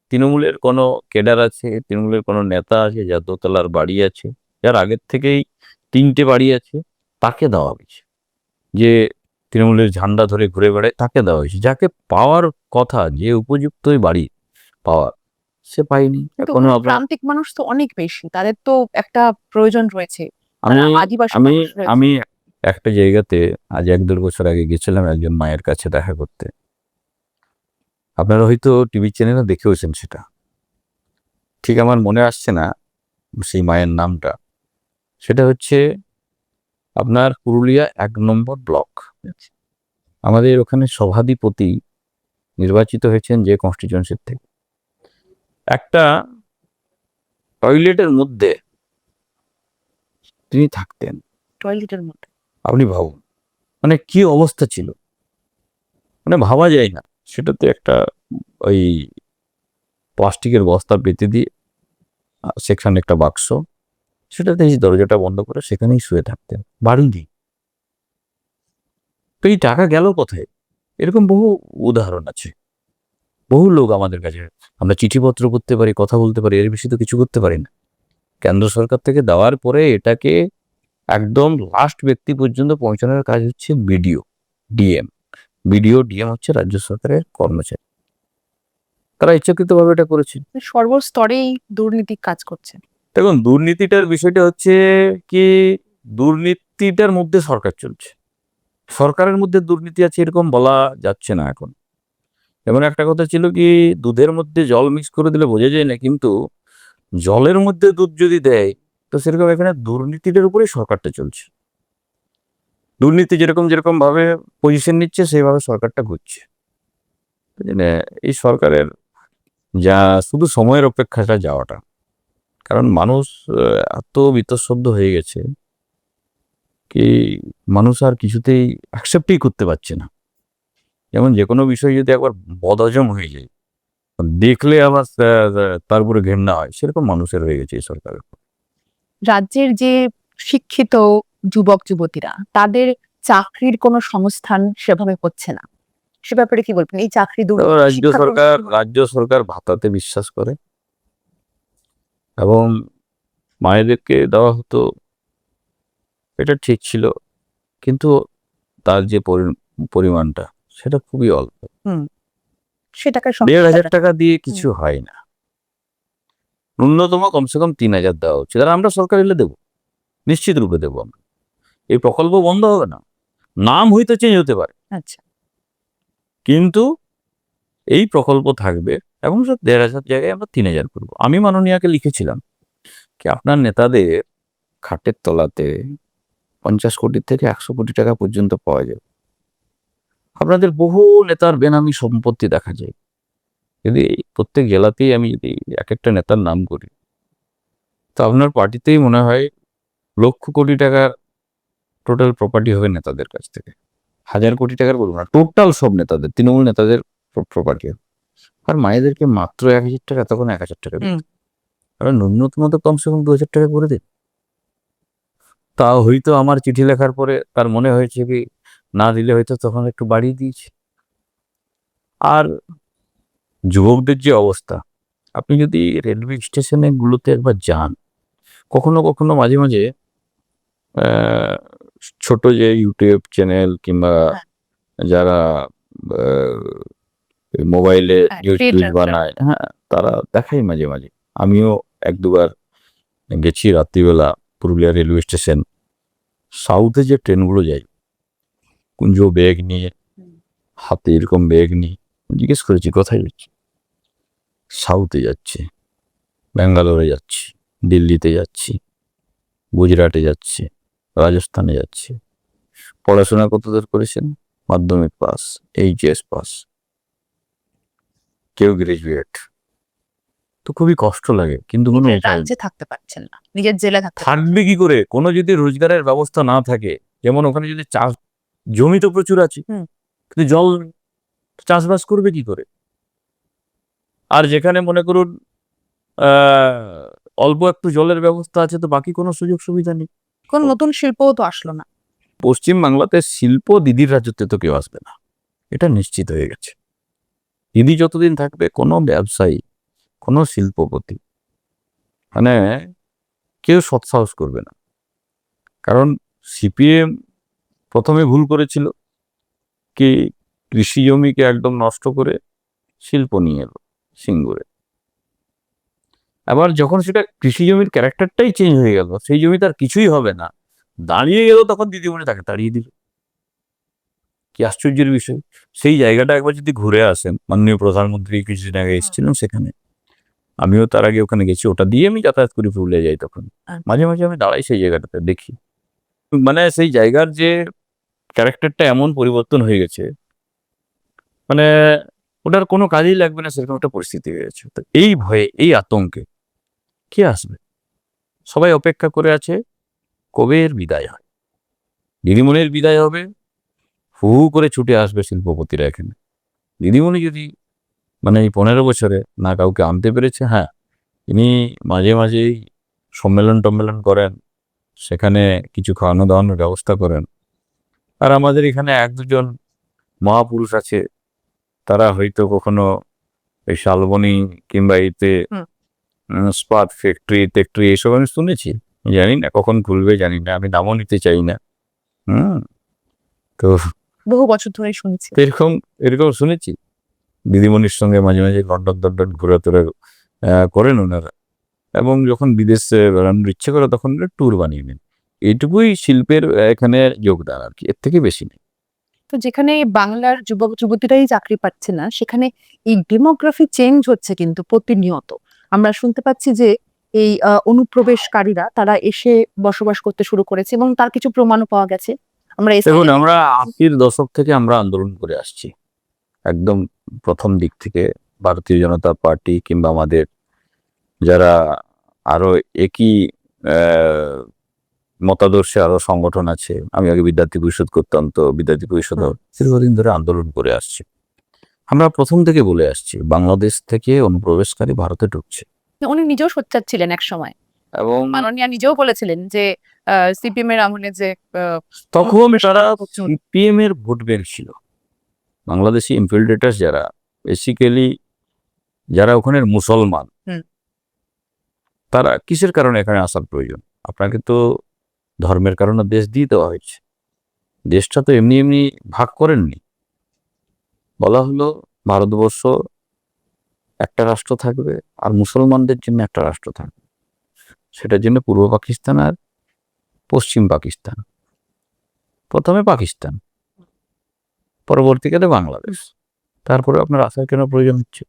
তৃণমূলের কোনো ক্যাডার আছে, তৃণমূলের কোনো নেতা আছে যার দোতলার বাড়ি আছে, যার আগের থেকেই 3টে বাড়ি আছে, তাকে দেওয়া হয়েছে। যে তৃণমূলের ঝান্ডা ধরে ঘুরে বেড়ায়, তাকে দেওয়া হয়েছে। যাকে পাওয়ার কথা, যে উপযুক্ত ওই বাড়ি পাওয়ার, সে পায়নি। কিন্তু এখনো আপনার প্রান্তিক মানুষ তো অনেক বেশি, তাদের তো একটা প্রয়োজন রয়েছে। আমি আদিবাসী আমি মানুষ রয়েছে। আমি একটা জায়গাতে আজ 1-1.5 বছর আগে গেছিলাম একজন মায়ের কাছে দেখা করতে। আপনারা হয়তো টিভি চ্যানেলে দেখেওছেন সেটা, ঠিক আমার মনে আসছে না সেই মায়ের নামটা। সেটা হচ্ছে আপনার পুরুলিয়া 1 নম্বর ব্লক। আমাদের ওখানে সভাধিপতি নির্বাচিত হয়েছেন যে কনস্টিটিউয়েন্সির থেকে। একটা টয়লেটের মধ্যে তিনি থাকতেন, টয়লেটের মধ্যে আপনি ভাবুন মানে কি অবস্থা ছিল, মানে ভাবা যায় না। সেটাতে একটা ওই প্লাস্টিকের বস্তা পেতে দিয়ে সেখানে একটা বাক্স, সেটাতে এই দরজাটা বন্ধ করে সেখানেই শুয়ে থাকতেন, বাড়ি নেই। তো এই টাকা গেল কোথায়? এরকম বহু উদাহরণ আছে, বহু লোক আমাদের কাছে। আমরা চিঠিপত্র করতে পারি, কথা বলতে পারি, এর বেশি তো কিছু করতে পারি না। কেন্দ্র সরকার থেকে দেওয়ার পরে এটাকে একদম লাস্ট ব্যক্তি পর্যন্ত পৌঁছানোর কাজ হচ্ছে বিডিও, ডিএম। বিডিও, ডিএম হচ্ছে রাজ্য সরকারের কর্মচারী, তারা ইচ্ছাকৃতভাবে এটা করেছে। সর্বস্তরেই দুর্নীতি কাজ করছে। দেখুন, দুর্নীতিটার বিষয়টা হচ্ছে কি, দুর্নীতিটার মধ্যে সরকার চলছে, সরকারের মধ্যে দুর্নীতি আছে এরকম বলা যাচ্ছে না এখন। এমন একটা কথা ছিল কি, দুধের মধ্যে জল মিক্স করে দিলে বোঝা যায় না, কিন্তু জলের মধ্যে দুধ যদি দেয়, তো সেরকম এখানে দুর্নীতিটার উপরেই সরকারটা চলছে। দুর্নীতি যেরকম যেরকম ভাবে পজিশন নিচ্ছে, সেইভাবে সরকারটা ঘুরছে। মানে এই সরকারের যা শুধু সময়ের অপেক্ষাটা যাওয়াটা, কারণ মানুষ এত বীতশ্রদ্ধ হয়ে গেছে কি, মানুষ আর কিছুতেই অ্যাকসেপ্টই করতে পারছে না। যেমন যে কোনো বিষয় যদি একবার বদহজম হয়ে যায়, দেখলে আবার তারপরে ঘেন্না হয়, সেরকম মানুষের হয়ে গেছে এই সরকারের। রাজ্যের যে শিক্ষিত যুবক যুবতীরা, তাদের চাকরির কোনো সংস্থান সেভাবে হচ্ছে না, সে ব্যাপারে কি বলবেন? এই চাকরি তো দুর্নীতি, শিক্ষা রাজ্য সরকার ভাতাতে বিশ্বাস করে, এবং মায়েদেরকে দেওয়া হতো, এটা ঠিক ছিল, কিন্তু তার যে পরিমাণটা, সেটা খুবই অল্প। সেটাকে 1,500 টাকা দিয়ে কিছু হয় না। ন্যূনতম কমসে কম 3,000 দেওয়া উচিত, আর আমরা সরকার এলে দেবো, নিশ্চিত রূপে দেবো আমরা। এই প্রকল্প বন্ধ হবে না, নাম হয়তো চেঞ্জ হতে পারে, আচ্ছা, কিন্তু এই প্রকল্প থাকবে, এবং 1,500 জায়গায় আমরা 3,000 করবো। আমি মাননীয়াকে লিখেছিলাম কি, আপনার নেতাদের খাটের তলাতে 50 কোটি থেকে 100 কোটি টাকা পর্যন্ত পাওয়া যাবে। আপনাদের বহু নেতার বেনামি সম্পত্তি দেখা যায়। যদি প্রত্যেক জেলাতেই আমি যদি এক একটা নেতার নাম করি, তো আপনার পার্টিতেই মনে হয় লক্ষ কোটি টাকার টোটাল প্রপার্টি হবে নেতাদের কাছ থেকে। 1,000 কোটি টাকার বলবো না, টোটাল সব নেতাদের, তৃণমূল নেতাদের প্রপার্টি হবে। আর মায়েদেরকে মাত্র 1,000 টাকা, তখন 1,000 টাকা দিত। এবার ন্যূনতম তো কমসে কম 2,000 টাকা করে দিন। তা হয়তো আমার চিঠি লেখার পরে তার মনে হয়েছে কি না দিলে হয়তো তখন একটু বাড়িয়ে দিয়েছে। আর যুবকদের যে অবস্থা, আপনি যদি রেলওয়ে স্টেশনে গুলোতে একবার যান, কখনো কখনো মাঝে মাঝে আহ, ছোট যে ইউটিউব চ্যানেল কিংবা হ্যাঁ। যারা মোবাইলে হ্যাঁ, নিউজ টিউজ creator রা। বানায়, হ্যাঁ, তারা দেখায় মাঝে মাঝে। আমিও 1-2বার গেছি রাত্রিবেলা পুরুলিয়া রেলওয়ে স্টেশন। সাউথে যে ট্রেনগুলো যায়, কুঞ্জ ব্যাগ নিয়ে, হাতে এরকম ব্যাগ নিয়ে, জিজ্ঞেস করেছি কোথায় যাচ্ছি, সাউথে যাচ্ছি, ব্যাঙ্গালোরে যাচ্ছি, দিল্লিতে যাচ্ছি, গুজরাটে যাচ্ছি, রাজস্থানে যাচ্ছি। পড়াশোনা কতদূর করেছেন? মাধ্যমিক পাস, এইচএস পাস, কেউ গ্রাজুয়েট। তো খুবই কষ্ট লাগে, কিন্তু কোনো নিজের উপায় নেই। রাজ্যে থাকতে পারছেন না, নিজের জেলে থাকতে পারছেন না। থাকবে কি করে? কোনো যদি রোজগারের ব্যবস্থা না থাকে, যেমন ওখানে যদি চাষ, জমি তো প্রচুর আছে, হুম। কিন্তু জল নেই, তো চাষবাস করবে কি করে? আর যেখানে মনে করুন অল্প একটু জলের ব্যবস্থা আছে, তো বাকি কোনো সুযোগ সুবিধা নেই। কোন নতুন শিল্পও তো আসলো না। পশ্চিম বাংলাতে শিল্প দিদির রাজ্যতে তো কেউ আসবে না, এটা নিশ্চিত হয়ে গেছে। দিদি যতদিন থাকবে, কোনো ব্যবসায়ী, কোনো শিল্পপতি, মানে কেউ সৎসাহস করবে না। কারণ সিপিএম প্রথমে ভুল করেছিল কি, কৃষি জমিকে একদম নষ্ট করে শিল্প নিয়ে এলো সিঙ্গুরে। আবার যখন সেটা কৃষি জমির ক্যারেক্টারটাই চেঞ্জ হয়ে গেল, সেই জমি তার কিছুই হবে না, দাঁড়িয়ে গেল, তখন দিদিমণি তাকে তাড়িয়ে দিল। কি আশ্চর্যের বিষয়! সেই জায়গাটা একবার যদি ঘুরে আসেন, মাননীয় প্রধানমন্ত্রী কিছুদিন আগে এসেছিলেন সেখানে, আমিও তার আগে ওখানে গেছি, ওটা দিয়ে আমি যাতায়াত করি, পুরুলিয়া যাই, তখন মাঝে মাঝে আমি দাঁড়াই সেই জায়গাটাতে, দেখি মানে সেই জায়গার যে ক্যারেক্টারটা এমন পরিবর্তন হয়ে গেছে, মানে ওটার কোনো কাজেই লাগবে না, সেরকম একটা পরিস্থিতি হয়ে গেছে। তো এই ভয়ে, এই আতঙ্কে কে আসবে? সবাই অপেক্ষা করে আছে কবে এর বিদায় হয়। দিদিমণির বিদায় হবে, হু হু করে ছুটে আসবে শিল্পপতিরা এখানে। দিদিমণি যদি মানে এই 15 বছরে না কাউকে আনতে পেরেছে, হ্যাঁ, তিনি মাঝে মাঝেই সম্মেলন টম্মেলন করেন, সেখানে কিছু খাওয়ানো দাওয়ানোর ব্যবস্থা করেন। আর আমাদের এখানে 1-2জন মহাপুরুষ আছে, তারা হয়তো কখনো এই শালবনী কিংবা এতে হুম। স্পাত ফ্যাক্টরি টেক্টরি এইসব আমি শুনেছি, জানি না কখন খুলবে, জানি না, আমি নামও নিতে চাই না। হুম। তো বহু বছর ধরে শুনছি। এরকম এরকম শুনেছি। দিদিমণির সঙ্গে মাঝে মাঝে লন্ডন টন্ডন ঘোরাটোরা করেন ওনারা, এবং যখন বিদেশে বেড়ানোর ইচ্ছে করে তখন ট্যুর বানিয়ে নেন। এইটুকুই শিল্পের এখানে যোগদান, আর কি, এর থেকে বেশি নেই। তো যেখানে বাংলার যুবক যুবতীরাই চাকরি পাচ্ছে না, সেখানে এই ডেমোগ্রাফি চেঞ্জ হচ্ছে কিন্তু প্রতিনিয়ত। আমরা শুনতে পাচ্ছি যে এই অনুপ্রবেশকারীরা তারা এসে বসবাস করতে শুরু করেছে এবং তার কিছু প্রমাণও পাওয়া গেছে। আমরা দেখুন, এসআইআর আমরা 80-র দশক থেকে আমরা আন্দোলন করে আসছি, একদম প্রথম দিক থেকে। ভারতীয় জনতা পার্টি কিংবা আমাদের যারা আরো একই আহ, মতাদর্শে আরো সংগঠন আছে, আমি আগে বিদ্যার্থী পরিষদ করতাম, তো বিদ্যার্থী পরিষদ দীর্ঘদিন ধরে আন্দোলন করে আসছি। আমরা প্রথম থেকে বলে আসছি, বাংলাদেশ থেকে অনুপ্রবেশকারী ভারতে ঢুকছে, উনি নিজেও সোচ্চার ছিলেন এক সময়। এবং মাননীয়া নিজেও বলেছিলেন যে সিপিএম এর আমলে যে তখন তারা প্রচুর। সিপিএম এর ভোট ব্যাংক ছিল। বাংলাদেশি ইনফিল্ট্রেটার্স যারা, বেসিক্যালি যারা ওখানের মুসলমান, হুম। তারা কিসের কারণে এখানে আসার প্রয়োজন? আপনাকে তো ধর্মের কারণে দেশ দিয়ে দেওয়া হয়েছে, দেশটা তো এমনি এমনি ভাগ করেননি। বলা হলো ভারতবর্ষ একটা রাষ্ট্র থাকবে, আর মুসলমানদের জন্য একটা রাষ্ট্র থাকবে, সেটার জন্য পূর্ব পাকিস্তান আর পশ্চিম পাকিস্তান। প্রথমে পাকিস্তান, পরবর্তীকালে বাংলাদেশ, তারপরে আপনার আসার কেন প্রয়োজন হচ্ছে?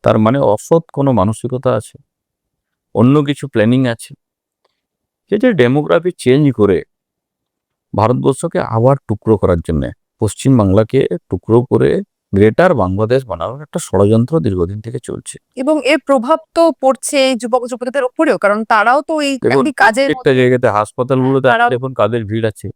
তার মানে অসৎ কোনো মানসিকতা আছে, অন্য কিছু প্ল্যানিং আছে, যে ডেমোগ্রাফি চেঞ্জ করে ভারতবর্ষকে আবার টুকরো করার জন্য, পশ্চিম বাংলাকে টুকরো করে গ্রেটার বাংলাদেশ বানানোর একটা ষড়যন্ত্র দীর্ঘদিন থেকে চলছে। এবং এর প্রভাব তো পড়ছে এই যুবক যুবতীদের উপরেও, কারণ তারাও তো এই দেখুন, একই কাজের প্রত্যেকটা জায়গাতে হাসপাতালগুলোতে তারাও দেখুন কাদের ভিড় আছে।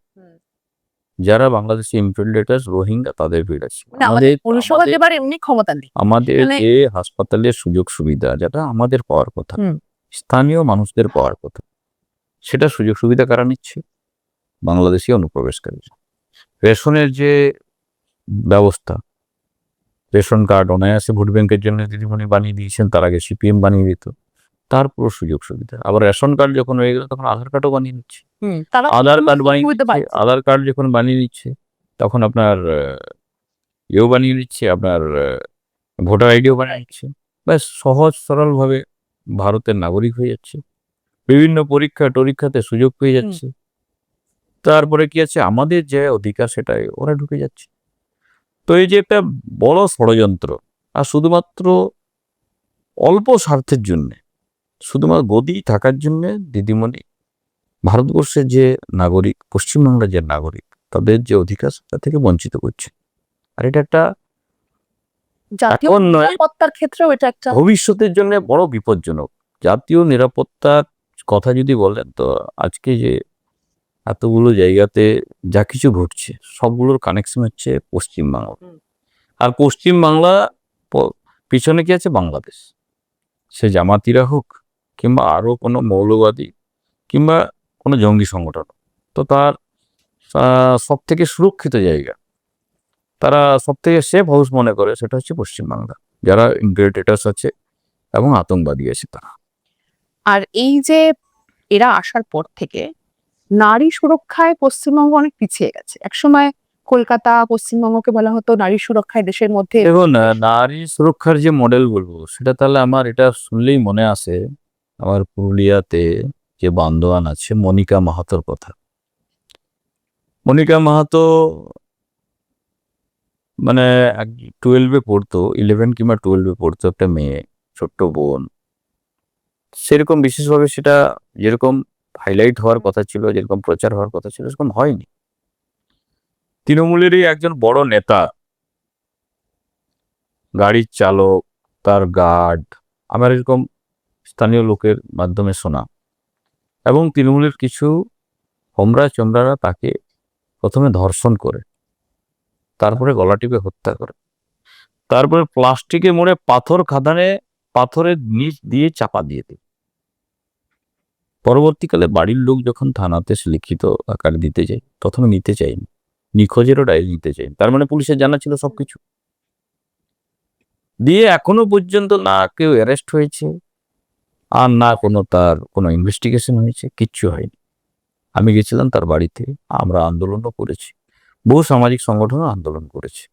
যারা বাংলাদেশি ইনফিল্ট্রেটার্স রোহিঙ্গা তাদের ভিড় আছে। মানে আমাদের পরিষেবা দেবার এমনি ক্ষমতা নেই। আমাদের মানে- যে হাসপাতালের সুযোগ সুবিধা যেটা আমাদের পাওয়ার কথা, হুম। স্থানীয় মানুষদের পাওয়ার কথা, সেটা সুযোগ সুবিধা কারা নিচ্ছে? বাংলাদেশি অনুপ্রবেশকারী। রেশনের যে ব্যবস্থা, রেশন কার্ড অনায়াসে ভোট ব্যাংকের জন্য দিদিমণি বানিয়ে দিয়েছেন, তার আগে সিপিএম বানিয়ে দিত, তার পুরো সুযোগ সুবিধা। আবার রেশন কার্ড যখন হয়ে গেল তখন আধার কার্ডও বানিয়ে নিচ্ছে, তারা আধার কার্ড বানিয়ে সুবিধা নিচ্ছে, পাচ্ছে। আধার কার্ড যখন বানিয়ে নিচ্ছে তখন আপনার ইয়েও বানিয়ে নিচ্ছে, আপনার ভোটার আইডিও বানিয়ে নিচ্ছে। ব্যাস সহজ সরলভাবে ভারতের নাগরিক হয়ে যাচ্ছে, বিভিন্ন পরীক্ষা টরীক্ষাতে সুযোগ পেয়ে যাচ্ছে। তারপরে কি আছে, আমাদের যে অধিকার সেটাই ওরা ঢুকে যাচ্ছে। তো এই যে একটা বড় ষড়যন্ত্র, আর শুধুমাত্র অল্প স্বার্থের জন্যে, শুধুমাত্র গদি থাকার জন্য দিদিমণি ভারতবর্ষের যে নাগরিক, পশ্চিমবাংলার যে নাগরিক, তাদের যে অধিকার সেটা থেকে বঞ্চিত করছে। আর এটা একটা জাতীয় এখন নয়, নিরাপত্তার ক্ষেত্রেও এটা একটা ভবিষ্যতের জন্য বড় বিপজ্জনক। জাতীয় নিরাপত্তার কথা যদি বলেন, তো আজকে যে এতগুলো জায়গাতে যা কিছু ঘটছে সবগুলোর কানেকশন হচ্ছে পশ্চিমবাংলা। আর পশ্চিমবাংলা পিছনে কি আছে? বাংলাদেশ। সে জামাতিরা হোক কিংবা আরো কোনো মৌলবাদী কিংবা কোনো জঙ্গি সংগঠন, তো তার সব থেকে সুরক্ষিত জায়গা, তারা সব থেকে সেফ হাউস মনে করে সেটা হচ্ছে পশ্চিমবাংলা, যারা ইনফিল্ট্রেটার্স আছে এবং আতঙ্কবাদী আছে তারা। আর এই যে এরা আসার পর থেকে নারী সুরক্ষায় পশ্চিমবঙ্গ অনেক পিছিয়ে গেছে। একসময় কলকাতা পশ্চিমবঙ্গকে বলা হতো নারী সুরক্ষায় দেশের মধ্যে। দেখুন, নারী সুরক্ষার যে মডেল বলবো সেটা, তাহলে আমার এটা শুনলেই মনে আসে আমার পুরুলিয়াতে যে বান্দোয়ান আছে মনিকা মাহাতোর কথা। মনিকা মাহাতো মানে 12-এ পড়তো, 11 কিংবা 12-এ পড়তো, একটা মেয়ে, ছোট্ট বোন। সেরকম বিশেষভাবে সেটা যেরকম হাইলাইট হওয়ার কথা ছিল, যেরকম প্রচার হওয়ার কথা ছিল, সেরকম হয়নি। তৃণমূলেরই একজন বড় নেতা, গাড়ির চালক, তার গার্ড, আমার এরকম স্থানীয় লোকের মাধ্যমে শোনা, এবং তৃণমূলের কিছু হোমরা চোমরারা তাকে প্রথমে ধর্ষণ করে, তারপরে গলা টিপে হত্যা করে, তারপরে প্লাস্টিকে মুড়ে পাথর খাদানে পাথরের নিচ দিয়ে চাপা দিয়ে দেয়। পরবর্তীকালে বাড়ির লোক যখন থানাতে লিখিত আকার দিতে যায়, প্রথমে নিতে চাইনি, নিখোঁজেরও ডায়েরি নিতে চাইনি। তার মানে পুলিশের জানা ছিল সবকিছু। দিয়ে এখনো পর্যন্ত না কেউ অ্যারেস্ট হয়েছে, আর না তার কোনো ইনভেস্টিগেশন হয়েছে, কিচ্ছু হয়নি। আমি গেছিলাম তার বাড়িতে, আমরা আন্দোলনও করেছি, বহু সামাজিক সংগঠনও আন্দোলন করেছে।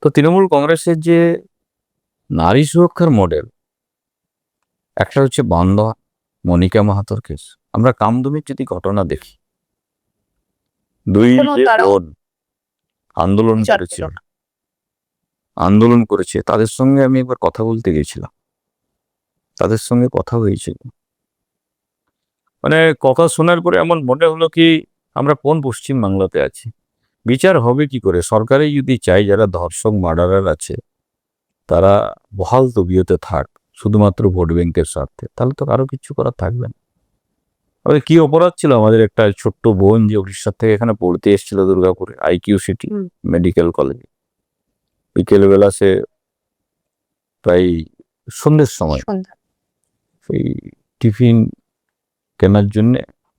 তো তৃণমূল কংগ্রেসের যে নারী সুরক্ষার মডেল, একটা হচ্ছে বান্দা মনিকা মাহাতোর কেস। আমরা কামদুমির যদি ঘটনা দেখি, দুই যে বোন আন্দোলন করেছিল, আন্দোলন করেছে, তাদের সঙ্গে আমি একবার কথা বলতে গেছিলাম, তাদের সঙ্গে কথা হয়েছিল। মানে কথা শোনার পরে এমন মনে হলো কি আমরা কোন পশ্চিম বাংলাতে আছি। বিচার হবে কি করে? সরকারে যদি চাই যারা ধর্ষক মার্ডারার আছে তারা বহাল তবিয়তে থাক শুধুমাত্র ভোট ব্যাংকের স্বার্থে, তাহলে তো কারো কিছু করার থাকবে না। আমাদের কি অপরাধ ছিল? আমাদের একটা ছোট্ট বোন যে উড়িষ্যার থেকে এখানে পড়তে এসেছিল দুর্গাপুরে IQ সিটি মেডিকেল কলেজে, বিকেলবেলা সে প্রায় সন্ধ্যের সময় এই টিফিন কেনার জন্য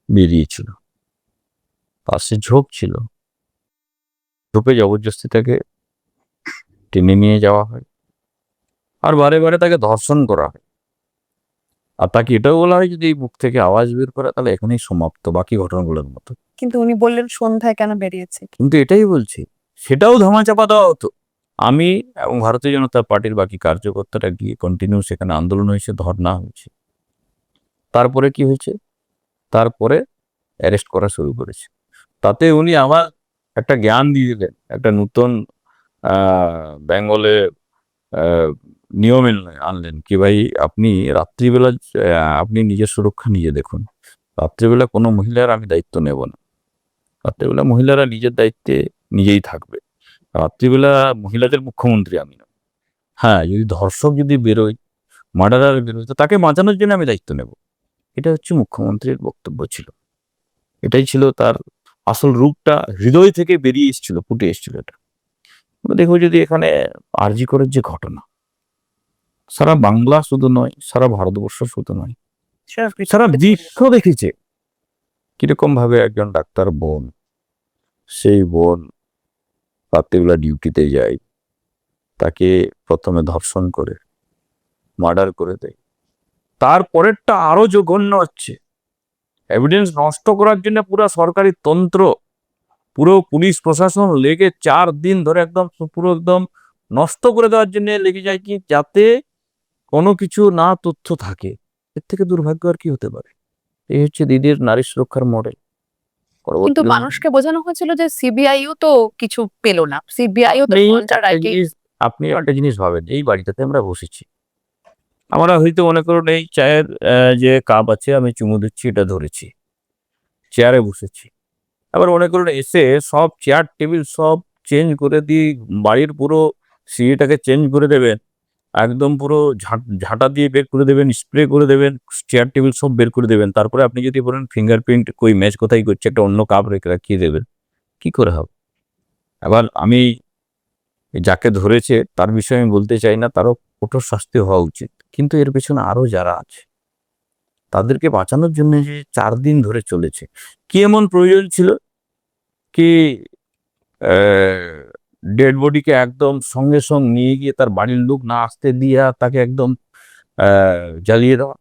বেরিয়েছিল, পাশে ঝোপ ছিল, ঝোপে জবরদস্তি তাকে টেনে নিয়ে যাওয়া হয়, আর বারে বারে তাকে ধর্ষণ করা হয়। আর তাকে এটাও বলা হয় যদি এই মুখ থেকে আওয়াজ বের করে তাহলে এখানেই সমাপ্ত, বাকি ঘটনাগুলোর মতো। কিন্তু উনি বললেন সন্ধ্যায় কেন বেরিয়েছে। কিন্তু এটাই বলছি, সেটাও ধামাচাপা দেওয়া হতো। আমি এবং ভারতীয় জনতা পার্টির বাকি কার্যকর্তারা গিয়ে কন্টিনিউ সেখানে আন্দোলন হয়েছে, ধর্ণা হয়েছে। তারপরে কি হয়েছে? তারপরে অ্যারেস্ট করা শুরু করেছে। তাতে উনি আমার একটা জ্ঞান দিয়ে দিলেন, একটা নতুন বেঙ্গলে নিয়ম আনলেন কি, ভাই আপনি রাত্রিবেলা আপনি নিজের সুরক্ষা নিজে দেখুন, রাত্রিবেলা কোনো মহিলার আমি দায়িত্ব নেব না, রাত্রিবেলা মহিলারা নিজের দায়িত্বে নিজেই থাকবে, রাত্রিবেলা মহিলাদের মুখ্যমন্ত্রী আমি না। হ্যাঁ, যদি ধর্ষক যদি বেরোয়, মার্ডারার বেরোয়, তো তাকে বাঁচানোর জন্য আমি দায়িত্ব নেব। এটা হচ্ছে মুখ্যমন্ত্রীর বক্তব্য ছিল, এটাই ছিল তার আসল রূপটা হৃদয় থেকে বেরিয়ে এসেছিল, ফুটে এসেছিল। এটা দেখো, যদি এখানে আরজি করের যে ঘটনা, সারা বাংলা শুধু নয়, সারা ভারতবর্ষ শুধু নয়, সারা বিশ্ব দেখেছে কিরকম ভাবে একজন ডাক্তার বোন, সেই বোন রাত্রিবেলা ডিউটিতে যায়, তাকে প্রথমে ধর্ষণ করে মার্ডার করে দেয়। তারপরেরটা আরো জঘন্য হচ্ছে, এভিডেন্স নষ্ট করার জন্য পুরো সরকারি তন্ত্র, পুরো পুলিশ প্রশাসন লেগে 4 দিন ধরে একদম পুরো একদম নষ্ট করে দেওয়ার জন্য লেগে যায়, কি যাতে কোনো কিছু না তথ্য থাকে। এর থেকে দুর্ভাগ্য আর কি হতে পারে? এই হচ্ছে দিদির নারী সুরক্ষার মডেল। কিন্তু মানুষকে বোঝানো হয়েছিল যে সিবিআইও তো কিছু পেল না, সিবিআইও তো ঘন্টা রায়কে। আপনি একটা জিনিস ভাবেন, এই বাড়িটাতে আমরা বসেছি, আমরা হয়তো মনে করুন এই চায়ের যে কাপ আছে আমি চুমু দিচ্ছি, এটা ধরেছি, চেয়ারে বসেছি। আবার মনে করুন এসে সব চেয়ার টেবিল সব চেঞ্জ করে দিয়ে বাড়ির পুরো সিঁড়িটাকে চেঞ্জ করে দেবেন, একদম পুরো ঝাঁটা দিয়ে বের করে দেবেন, স্প্রে করে দেবেন, চেয়ার টেবিল সব বের করে দেবেন। তারপরে আপনি যদি বলেন ফিঙ্গারপ্রিন্ট কই, ম্যাচ কোথায় করছে, একটা অন্য কাপ রেখে রাখিয়ে দেবেন, কি করে হবে? আবার আমি যাকে ধরেছে তার বিষয়ে আমি বলতে চাই না, তারও কঠোর শাস্তি হওয়া উচিত, কিন্তু এর পেছনে আরো যারা আছে তাদেরকে বাঁচানোর জন্য যে 4 দিন ধরে চলেছে, কি এমন প্রয়োজন ছিল কি ডেড বডিকে একদম সঙ্গে সঙ্গে নিয়ে গিয়ে তার বাড়ির লোক না আসতে দিয়ে তাকে একদম জ্বালিয়ে দেওয়া,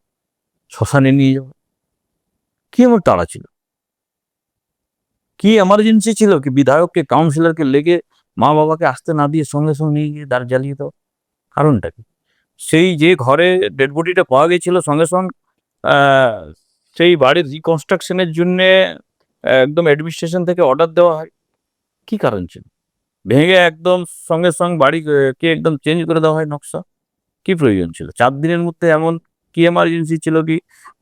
শ্মশানে নিয়ে যাওয়া? কি এমন তাড়া ছিল? কি এমার্জেন্সি ছিল কি বিধায়ককে কাউন্সিলরকে লেগে মা বাবাকে আসতে না দিয়ে সঙ্গে সঙ্গে নিয়ে গিয়ে দাঁড় জ্বালিয়ে দেওয়া? কারণটা কি? সেই যে ঘরে ডেড বডিটা পাওয়া গেছিল সঙ্গে সঙ্গে সেই বাড়ির রিকনস্ট্রাকশনের জন্য একদম অ্যাডমিনিস্ট্রেশন থেকে অর্ডার দেওয়া হয়, কি কারণ ছিল? ভেঙে একদম সঙ্গে সঙ্গে বাড়ি কে একদম চেঞ্জ করে দেওয়া হয় নকশা, কি প্রয়োজন ছিল? 4 দিনের মধ্যে এমন কি এমার্জেন্সি ছিল কি?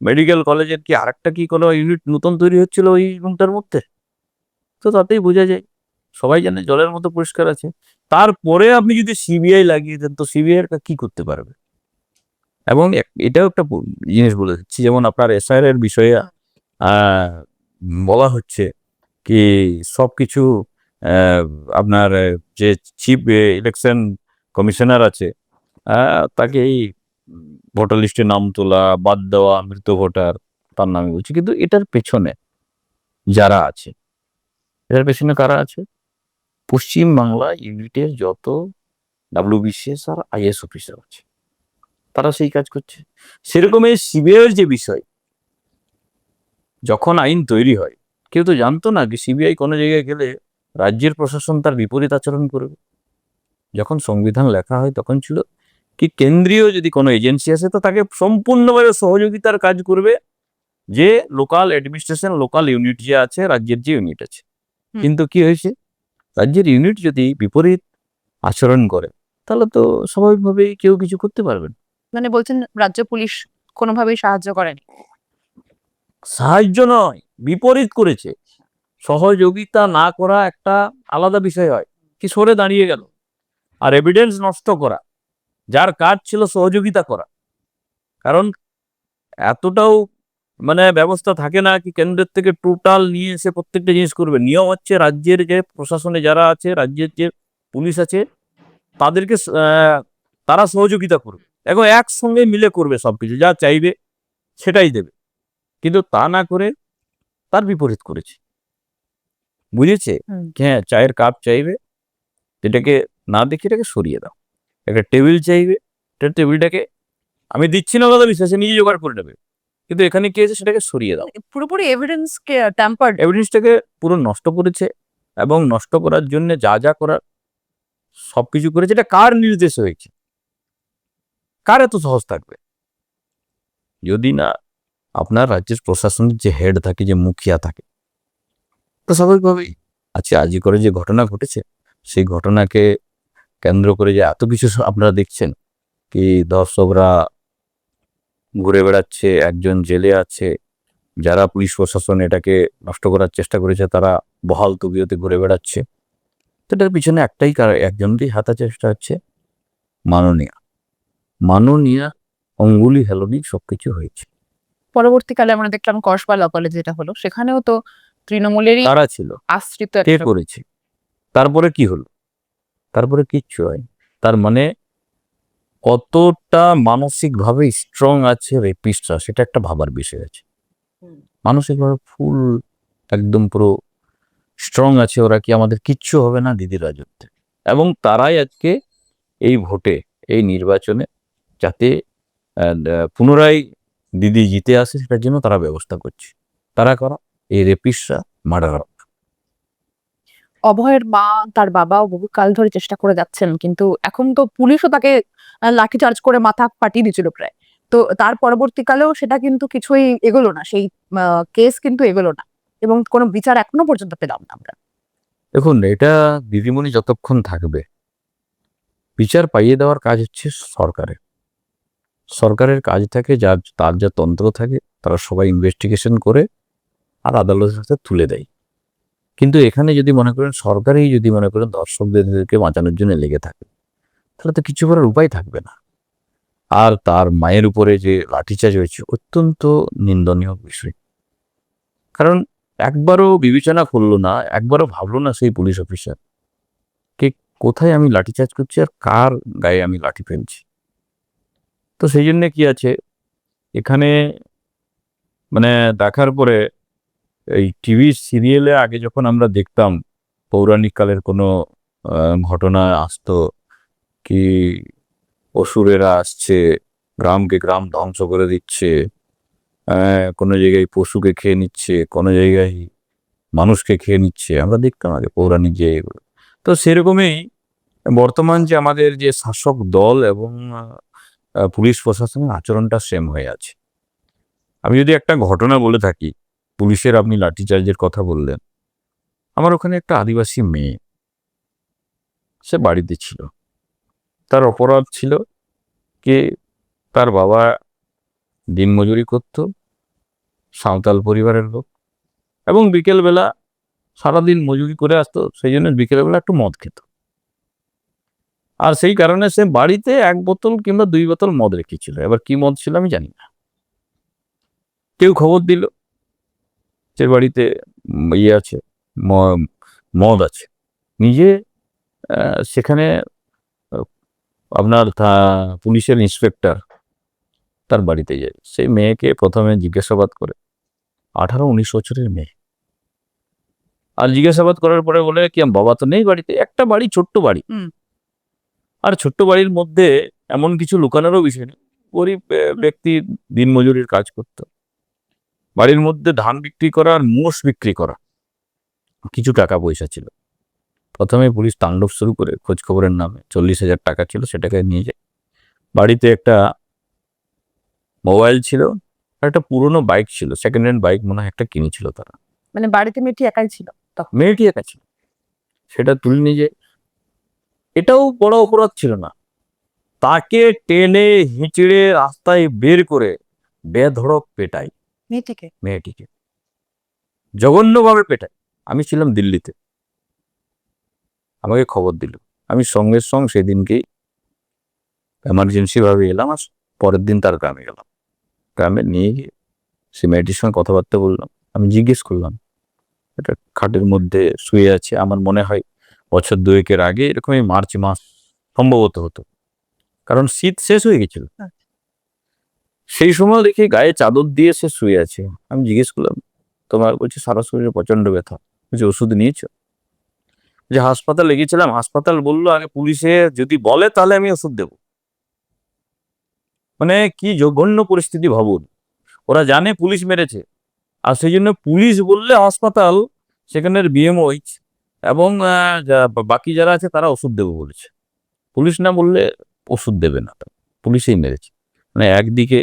মেডিকেল কলেজের কি আরেকটা কি কোনো ইউনিট নতুন তৈরি হচ্ছিল ওই রুমটার মধ্যে? তো তাতেই বোঝা যায়, সবাই জানে জলের মতো পরিষ্কার আছে। তারপরে আপনি যদি সিবিআই লাগিয়ে দেন, তো সিবিআই কি করতে পারবে? এবং এটাও একটা জিনিস বলে দিচ্ছি, যেমন আপনার এসআইআর এর বিষয়ে বলা হচ্ছে কি সবকিছু আহ, আপনার যে চিফ ইলেকশন কমিশনার আছে তাকে এই ভোটার লিস্টে নাম তোলা, বাদ দেওয়া, মৃত ভোটার, তার নামে বলছে। কিন্তু এটার পেছনে যারা আছে, এটার পেছনে কারা আছে? পশ্চিম বাংলা ইউনিটের যত ডাব্লিউবিসিএস আর আইএস অফিসার আছে, তারা সেই কাজ করছে। সেরকম এই সিবিআই এর যে বিষয়, যখন আইন তৈরি হয় কেউ তো জানতো না কি সিবিআই কোনো জায়গায় গেলে রাজ্যের প্রশাসন তার বিপরীত আচরণ করবে। যখন সংবিধান লেখা হয় তখন ছিল কি কেন্দ্রীয় যদি কোনো এজেন্সি আছে তো তাকে সম্পূর্ণভাবে সহযোগিতার কাজ করবে যে লোকাল অ্যাডমিনিস্ট্রেশন, লোকাল ইউনিট যে আছে, রাজ্যের যে ইউনিট আছে। কিন্তু কি হয়েছে, রাজ্যের ইউনিট যদি বিপরীত আচরণ করে তাহলে তো স্বাভাবিকভাবেই কেউ কিছু করতে পারবে না। মানে বলছেন রাজ্য পুলিশ কোনোভাবেই সাহায্য করেনি? সাহায্য নয়, বিপরীত করেছে। সহযোগিতা না করা একটা আলাদা বিষয় হয়, কি সরে দাঁড়িয়ে গেল। আর এভিডেন্স নষ্ট করা, যার কাজ ছিল সহযোগিতা করা। কারণ এতটাও মানে ব্যবস্থা থাকে না কি কেন্দ্রের থেকে টোটাল নিয়ে এসে প্রত্যেকটা জিনিস করবে। নিয়ম হচ্ছে রাজ্যের যে প্রশাসনে যারা আছে, রাজ্যের যে পুলিশ আছে, তাদেরকে তারা সহযোগিতা করবে, এখন একসঙ্গে মিলে করবে সবকিছু, যা চাইবে সেটাই দেবে। কিন্তু তা না করে তার বিপরীত করেছে, বুঝেছে? হ্যাঁ, চায়ের কাপ চাইবে, এটাকে না দেখে এটাকে সরিয়ে দাও। একটা টেবিল চাইবে, টেবিলটাকে আমি দিচ্ছি না দাদা বিশ্বাসে নিজে জোগাড় করে নেবে, কিন্তু এখানে কি আছে সেটাকে সরিয়ে দাও। পুরোপুরি এভিডেন্স কে ট্যাম্পার্ড। এভিডেন্সটাকে পুরো নষ্ট করেছে, এবং নষ্ট করার জন্য যা যা করার সবকিছু করেছে। এটা কার নির্দেশ হয়েছে? কার এত সহজ থাকবে? যদি না আপনার রাজ্যের প্রশাসনের যে হেড থাকে, যে মুখিয়া থাকে, তো স্বাভাবিকভাবেই আচ্ছা আজি করে যে ঘটনা ঘটেছে সেই ঘটনাকে কেন্দ্র করে যে এত কিছু আপনারা দেখছেন, কি দর্শকরা ঘুরে বেড়াচ্ছে, একজন জেলে আছে, যারা পুলিশ প্রশাসন এটাকে নষ্ট করার চেষ্টা করেছে তারা বহাল তবিয়তে ঘুরে বেড়াচ্ছে। তো এটার পিছনে একটাই একজনেরই হাত আছে, সেটা হচ্ছে মাননীয়া। মাননীয়া অঙ্গুলি হেলনি সবকিছু হয়েছে। পরবর্তীকালে আমরা দেখলাম কসবা ল কলেজ যেটা হলো, সেখানেও তো তৃণমূলেরই কারা ছিল, আশ্রিত কে একটা করেছে, তারপরে কি হলো, তারপরে কিচ্ছু হয়। তার মানে কতটা মানসিকভাবে স্ট্রং আছে রেপিস্টরা, সেটা একটা ভাবার বিষয় আছে। হুম। মানসিকভাবে ফুল একদম পুরো স্ট্রং আছে ওরা, কি আমাদের কিচ্ছু হবে না দিদির রাজত্বে। এবং তারাই আজকে এই ভোটে, এই নির্বাচনে যাতে পুনরায় দিদি জিতে আসে সেটার জন্য তারা ব্যবস্থা করছে। তারা করা এই রেপিস্টরা, মার্ডাররা। অভয়ের মা, তার বাবাও বহু কাল ধরে চেষ্টা করে যাচ্ছেন, কিন্তু এখন তো পুলিশও তাকে লাঠিচার্জ করে মাথা ফাটিয়ে দিয়েছিল প্রায়। তো তার পরবর্তীকালেও সেটা কিন্তু কিছুই এগোলো না, সেই কেস কিন্তু এগোলো না, এবং কোনো বিচার এখনো পর্যন্ত পেলাম না আমরা। দেখুন, এটা দিদিমণি যতক্ষণ থাকবে, বিচার পাইয়ে দেওয়ার কাজ হচ্ছে সরকারের। সরকারের কাজ থাকে, যার তার যা তন্ত্র থাকে, তারা সবাই ইনভেস্টিগেশন করে আর আদালতের হাতে তুলে দেয়। কিন্তু এখানে যদি মনে করেন সরকারই যদি মনে করেন দর্শকদেরকে বাঁচানোর জন্য লেগে থাকে, তাহলে তো কিছু করার উপায় থাকবে না। আর তার মায়ের উপরে যে লাঠিচার্জ হয়েছে, অত্যন্ত নিন্দনীয় বিষয়। কারণ একবারও বিবেচনা করলো না, একবারও ভাবলো না সেই পুলিশ অফিসার কে কোথায় আমি লাঠিচার্জ করছি আর কার গায়ে আমি লাঠি ফেলছি। তো সেই জন্য কি আছে এখানে, মানে দেখার পরে এই টিভি সিরিয়ালে আগে যখন আমরা দেখতাম পৌরাণিক কালের কোনো ঘটনা আসতো, কি অসুরেরা আসছে, গ্রামকে গ্রাম ধ্বংস করে দিচ্ছে, কোনো জায়গায় পশুকে খেয়ে নিচ্ছে, কোনো জায়গায় মানুষকে খেয়ে নিচ্ছে, আমরা দেখতাম আগে পৌরাণিক যে এগুলো। তো সেরকমই বর্তমান যে আমাদের যে শাসক দল এবং পুলিশ প্রশাসনের আচরণটা সেম হয়ে আছে। আমি যদি একটা ঘটনা বলে থাকি, পুলিশের আপনি লাঠিচার্জের কথা বললেন, আমার ওখানে একটা আদিবাসী মেয়ে, সে বাড়িতে ছিল। তার অপরাধ ছিল কি, তার বাবা দিনমজুরি করত, সাঁওতাল পরিবারের লোক, এবং বিকেলবেলা সারাদিন মজুরি করে আসতো, সেই জন্য বিকেলবেলা একটু মদ খেত। আর সেই কারণে সে বাড়িতে 1 বোতল কিংবা 2 বোতল মদ রেখেছিল। এবার কি মদ ছিল আমি জানি না। কেউ খবর দিল যে বাড়িতে ইয়ে আছে, মদ আছে। নিজে সেখানে আহ, আপনার পুলিশের ইন্সপেক্টর তার বাড়িতে যায়, সেই মেয়েকে প্রথমে জিজ্ঞাসাবাদ করে। 18-19 বছরের মেয়ে। আর জিজ্ঞাসাবাদ করার পরে বলে কি বাবা তো নেই বাড়িতে, একটা বাড়ি, ছোট্ট বাড়ি। আর ছোট্ট বাড়ির মধ্যে এমন কিছু লুকানোরও বিষয় নেই। গরিব ব্যক্তি দিনমজুরির কাজ করত, বাড়ির মধ্যে ধান বিক্রি করা আর মোষ বিক্রি করা, কিছু টাকা পয়সা ছিল। প্রথমে পুলিশ তাণ্ডব শুরু করে খোঁজ খবরের নামে 40,000 টাকা ছিল, সেটাকে নিয়ে যায়। বাড়িতে একটা মোবাইল ছিল, আর একটা পুরনো বাইক ছিল, সেকেন্ড হ্যান্ড বাইক মনে হয় একটা কিনেছিল তারা। মানে বাড়িতে মেয়েটি একাই ছিল তখন? মেয়েটি একা ছিল, সেটা তুলে নিয়ে যায়। এটাও বড় অপরাধ ছিল না, তাকে টেনে হিঁচড়ে রাস্তায় বের করে বেধড়ক পেটায় মেয়েটিকে? মেয়েটিকে, জঘন্যভাবে পেটায়। আমি ছিলাম দিল্লিতে, আমাকে খবর দিল, আমি সঙ্গে সঙ্গে সেদিনকেই এমার্জেন্সি ভাবে এলাম, আর পরের দিন তার গ্রামে গেলাম। গ্রামে নিয়ে গিয়ে সে মেয়েটির সঙ্গে কথাবার্তা বললাম। আমি জিজ্ঞেস করলাম, এটা খাটের মধ্যে শুয়ে আছে, আমার মনে হয় বছর 2-এর আগে, এরকমই মার্চ মাস সম্ভবত হতো, কারণ শীত শেষ হয়ে গেছিল। সেই সময় দেখি গায়ে চাদর দিয়ে সে শুয়ে আছে। আমি জিজ্ঞেস করলাম, তোমার? বলছে সারা শরীরে প্রচন্ড ব্যথা। বলছে ওষুধ নিয়েছো? যে হাসপাতালে গিয়েছিলাম, হাসপাতাল বললো আগে পুলিশে যদি বলে তাহলে আমি ওষুধ দেবো। মানে কি জঘন্য পরিস্থিতি ভাবুন। ওরা জানে পুলিশ মেরেছে, আর সেই জন্য পুলিশ বললে হাসপাতাল, সেখানের বিএমওইচ এবং বাকি যারা আছে তারা ওষুধ দেবো বলেছে। পুলিশ না বললে ওষুধ দেবে না, পুলিশেই মেরেছে। মানে একদিকে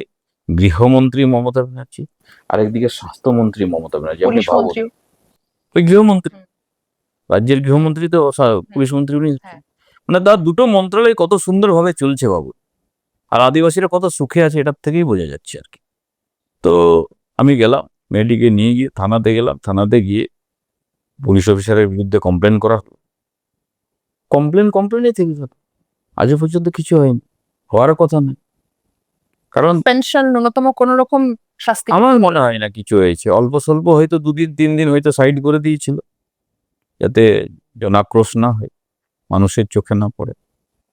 গৃহমন্ত্রী মমতা ব্যানার্জি, আরেকদিকে স্বাস্থ্যমন্ত্রী মমতা ব্যানার্জি। আপনি পুলিশ ভাবুন, মন্ত্রী? ওই গৃহমন্ত্রী, রাজ্যের গৃহমন্ত্রী তো পুলিশ মন্ত্রী উনি। মানে তার দুটো মন্ত্রণালয় কত সুন্দরভাবে চলছে বাবু, আর আদিবাসীরা কত সুখে আছে, এটার থেকেই বোঝা যাচ্ছে আর কি। তো আমি গেলাম, মেয়েটিকে নিয়ে গিয়ে থানাতে গেলাম। থানাতে গিয়ে পুলিশ অফিসারের বিরুদ্ধে কমপ্লেন করা হলো। কমপ্লেনই থেকে গেল, আজও পর্যন্ত কিছু হয়নি, হওয়ার কথা নয়। কারণ পেনশন ন্যূনতম কোন রকম শাস্তি? আমার মনে হয় না কিছু হয়েছে, অল্প স্বল্প হয়তো 2 দিন 3 দিন হয়তো সাইড করে দিয়েছিল, যাতে জনাক্রোশ না হয়, মানুষের চোখে না পড়ে,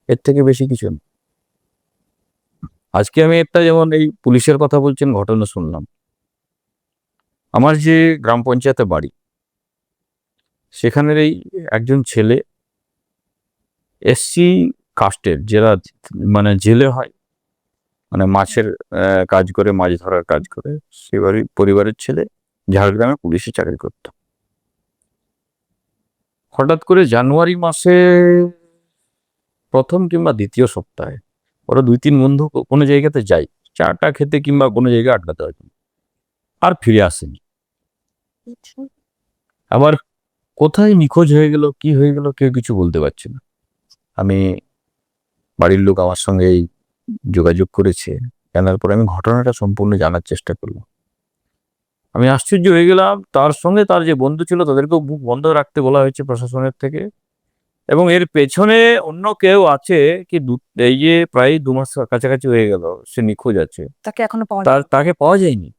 এর থেকে বেশি কিছু না। আজকে আমি একটা, যেমন এই পুলিশের কথা বলছেন, ঘটনা শুনলাম। আমার যে গ্রাম পঞ্চায়েতে বাড়ি, সেখানের এই একজন ছেলে এসসি কাস্টের, যারা মানে জেলে হয়, মানে মাছের কাজ করে, মাছ ধরার কাজ করে, সে পরিবারের ছেলে, ঝাড়গ্রামে পুলিশে চাকরি করত। হঠাৎ করে জানুয়ারি মাসে প্রথম কিংবা দ্বিতীয় সপ্তাহে ওরা 2-3 বন্ধু কোনো জায়গাতে যায় চাটা খেতে কিংবা কোনো জায়গায় আড্ডা দেওয়ার জন্য, আর ফিরে আসেনি। আবার কোথায় নিখোঁজ হয়ে গেল, কি হয়ে গেল, কেউ কিছু বলতে পারছে না। আমি, বাড়ির লোক আমার সঙ্গে এই যোগাযোগ করেছে, জানার পরে আমি ঘটনাটা সম্পূর্ণ জানার চেষ্টা করলাম। আমি আশ্চর্য হয়ে গেলাম, তার সঙ্গে তার যে বন্ধু ছিল তাদেরকেও মুখ বন্ধ রাখতে বলা হয়েছে প্রশাসনের থেকে, এবং এর পেছনে অন্য কেউ আছে কি। এই যে প্রায় 2 মাস কাছাকাছি হয়ে গেল সে নিখোঁজ আছে, তাকে এখনো পাওয়া তাকে পাওয়া যায়নি,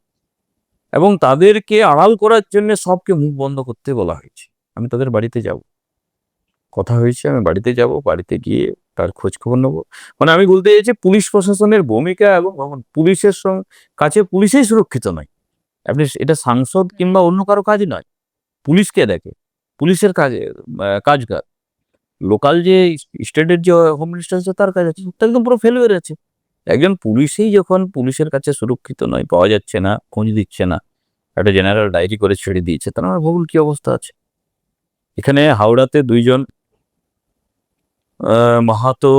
এবং তাদেরকে আড়াল করার জন্য সবকে মুখ বন্ধ করতে বলা হয়েছে। আমি তাদের বাড়িতে যাব, কথা হয়েছে, আমি বাড়িতে যাব, বাড়িতে গিয়ে তার খোঁজ খবর নেবো। মানে আমি বলতে চাইছি, পুলিশ প্রশাসনের ভূমিকা এবং পুলিশের কাছে পুলিশই সুরক্ষিত নয়। আপনি এটা সাংসদ কিংবা অন্য কারো কাজ নয়, পুলিশকে দেখে, পুলিশের কাজে কাজ কাজ লোকাল যে স্টেটের যে হোম মিনিস্টার আছে তার কাজ আছে, তার একদম পুরো ফেলুয়ার আছে। একজন পুলিশই যখন পুলিশের কাছে সুরক্ষিত নয়, পাওয়া যাচ্ছে না, খোঁজ দিচ্ছে না, একটা জেনারেল ডায়েরি করে ছেড়ে দিয়েছে, তার আমার ভুল কি অবস্থা আছে। এখানে হাওড়াতে 2জন মাহাতো,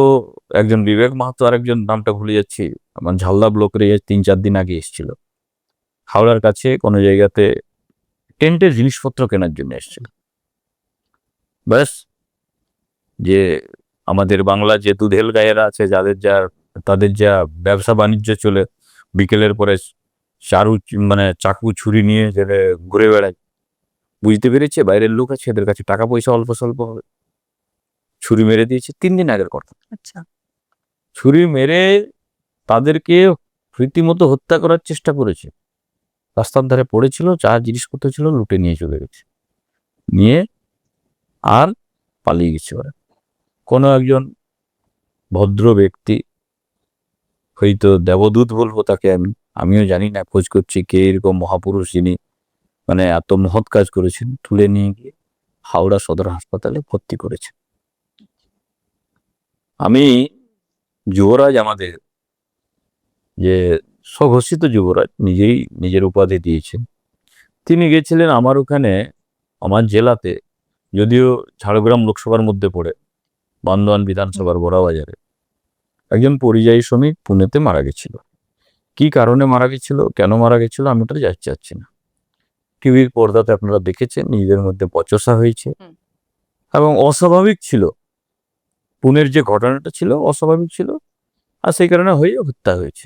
একজন বিবেক মাহাতো, আর একজন নামটা ভুলে যাচ্ছি, আমার ঝালদা ব্লকের 3-4 দিন আগে এসেছিল হাওড়ার কাছে কোনো জায়গাতে টেন্টের জিনিসপত্র কেনার জন্য এসেছিল। ব্যাস, যে আমাদের বাংলা যে দুধেল গায়েরা আছে, তাদের যা ব্যবসা বাণিজ্য চলে, বিকেলের পরে মানে চাকু ছুরি নিয়ে যেটা ঘুরে বেড়ায়, বুঝতে পেরেছে বাইরের লোক আছে, এদের কাছে টাকা পয়সা অল্প স্বল্প হবে, ছুরি মেরে দিয়েছে। 3 দিন আগের কথা। আচ্ছা। ছুরি মেরে তাদেরকে রীতিমতো হত্যা করার চেষ্টা করেছে। রাস্তার ধারে পড়েছিল, যা জিনিসপত্র ছিল লুটে নিয়ে চলে গেছে, নিয়ে আর পালিয়ে গেছে ওরা। কোনো একজন ভদ্র ব্যক্তি, হয়তো দেবদূত বলবো তাকে, আমিও জানি না, খোঁজ করছি কে এরকম মহাপুরুষ যিনি মানে এত মহৎ কাজ করেছেন, তুলে নিয়ে গিয়ে হাওড়া সদর হাসপাতালে ভর্তি করেছে। আমি, যুবরাজ আমাদের যে স্বঘোষিত যুবরাজ, নিজেই নিজের উপাধি দিয়েছেন, তিনি গেছিলেন আমার ওখানে, আমার জেলাতে, যদিও ঝাড়গ্রাম লোকসভার মধ্যে পড়ে, বান্দোয়ান বিধানসভার বড়াবাজারে একজন পরিযায়ী শ্রমিক পুনেতে মারা গেছিল। কি কারণে মারা গেছিল, কেন মারা গেছিল, আমি ওটা জানতে চাচ্ছি না। টিভির পর্দাতে আপনারা দেখেছেন, নিজেদের মধ্যে বচসা হয়েছে এবং অস্বাভাবিক ছিল। পুনের যে ঘটনাটা ছিল অস্বাভাবিক ছিল, আর সেই কারণে হত্যা হয়েছে।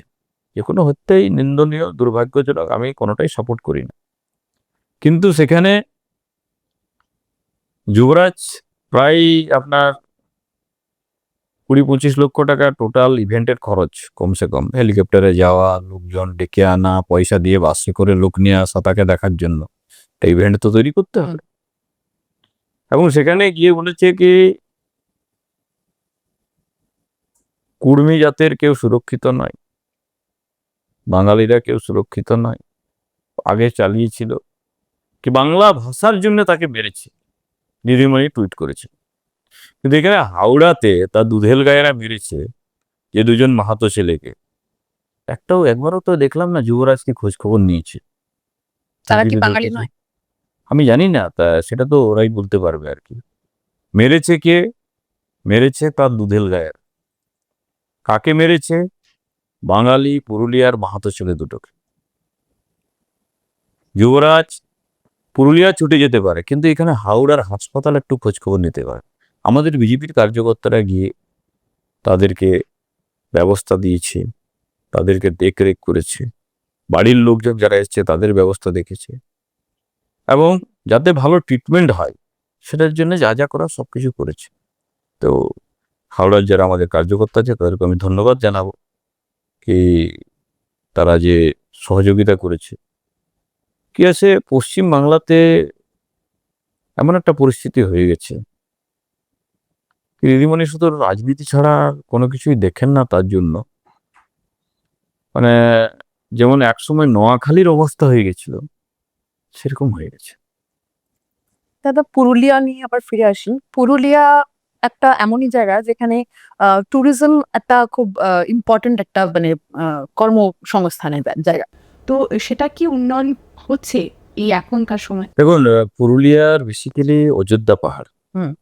যে কোনো হত্যাই নিন্দনীয়, দুর্ভাগ্যজনক, আমি কোনোটাই সাপোর্ট করি না। কিন্তু সেখানে যুবরাজ প্রায় আপনার 20-25 লক্ষ টাকা টোটাল ইভেন্টের খরচ, কমসে কম হেলিকপ্টারে যাওয়া, লোকজন ডেকে আনা, পয়সা দিয়ে বাসে করে লোক নিয়ে আসা তাকে দেখার জন্য, একটা ইভেন্ট তো তৈরি করতে হবে। এবং সেখানে গিয়ে বলেছে কি, কুর্মী জাতের কেউ সুরক্ষিত নয়, বাঙালিরা কেউ সুরক্ষিত নয়। আগে চালিয়েছিল কি বাংলা ভাষার জন্য তাকে মেরেছে, দিদিমণি টুইট করেছে। কিন্তু এখানে হাওড়াতে তার দুধেল গায়েরা মেরেছে যে 2জন মাহাতো ছেলেকে, একবারও তো দেখলাম না যুবরাজকে খোঁজ খবর নিয়েছে। তারা কি বাঙালি নয়? আমি জানি না, তা সেটা তো ওরাই বলতে পারবে আর কি। মেরেছে কে? মেরেছে তার দুধেল গায়ের। কাকে মেরেছে? বাঙালি পুরুলিয়ার মাহাতো ছেলে দুটোকে। যুবরাজ পুরুলিয়া ছুটে যেতে পারে, কিন্তু এখানে হাওড়ার হাসপাতাল একটু খোঁজ খবর নিতে পারে। আমাদের বিজেপির কার্যকর্তারা গিয়ে তাদেরকে ব্যবস্থা দিয়েছে, তাদেরকে দেখরেখ করেছে, বাড়ির লোকজন যারা এসছে তাদের ব্যবস্থা দেখেছে, এবং যাতে ভালো ট্রিটমেন্ট হয় সেটার জন্য যা যা করার সবকিছু করেছে। তো হাওড়ার যারা আমাদের কার্যকর্তা আছে তাদেরকে আমি ধন্যবাদ জানাবো কি, তারা যে সহযোগিতা করেছে। কি আছে, পশ্চিম বাংলাতে এমন একটা পরিস্থিতি হয়ে গেছে, দিদিমণি শুধু রাজনীতি ছাড়া আর কোনো কিছুই দেখেন না তার জন্য। মানে যেমন একসময় নোয়াখালীর অবস্থা হয়ে গেছিল, সেরকম হয়ে গেছে। দাদা, পুরুলিয়া নিয়ে আবার ফিরে আসি। পুরুলিয়া একটা এমনই জায়গা যেখানে ট্যুরিজম একটা খুব ইম্পর্টেন্ট একটা মানে কর্মসংস্থানের জায়গা। তো সেটা কি উন্নয়ন হচ্ছে এই এখনকার সময়? দেখুন, পুরুলিয়ার বেসিক্যালি অযোধ্যা পাহাড়। হুম।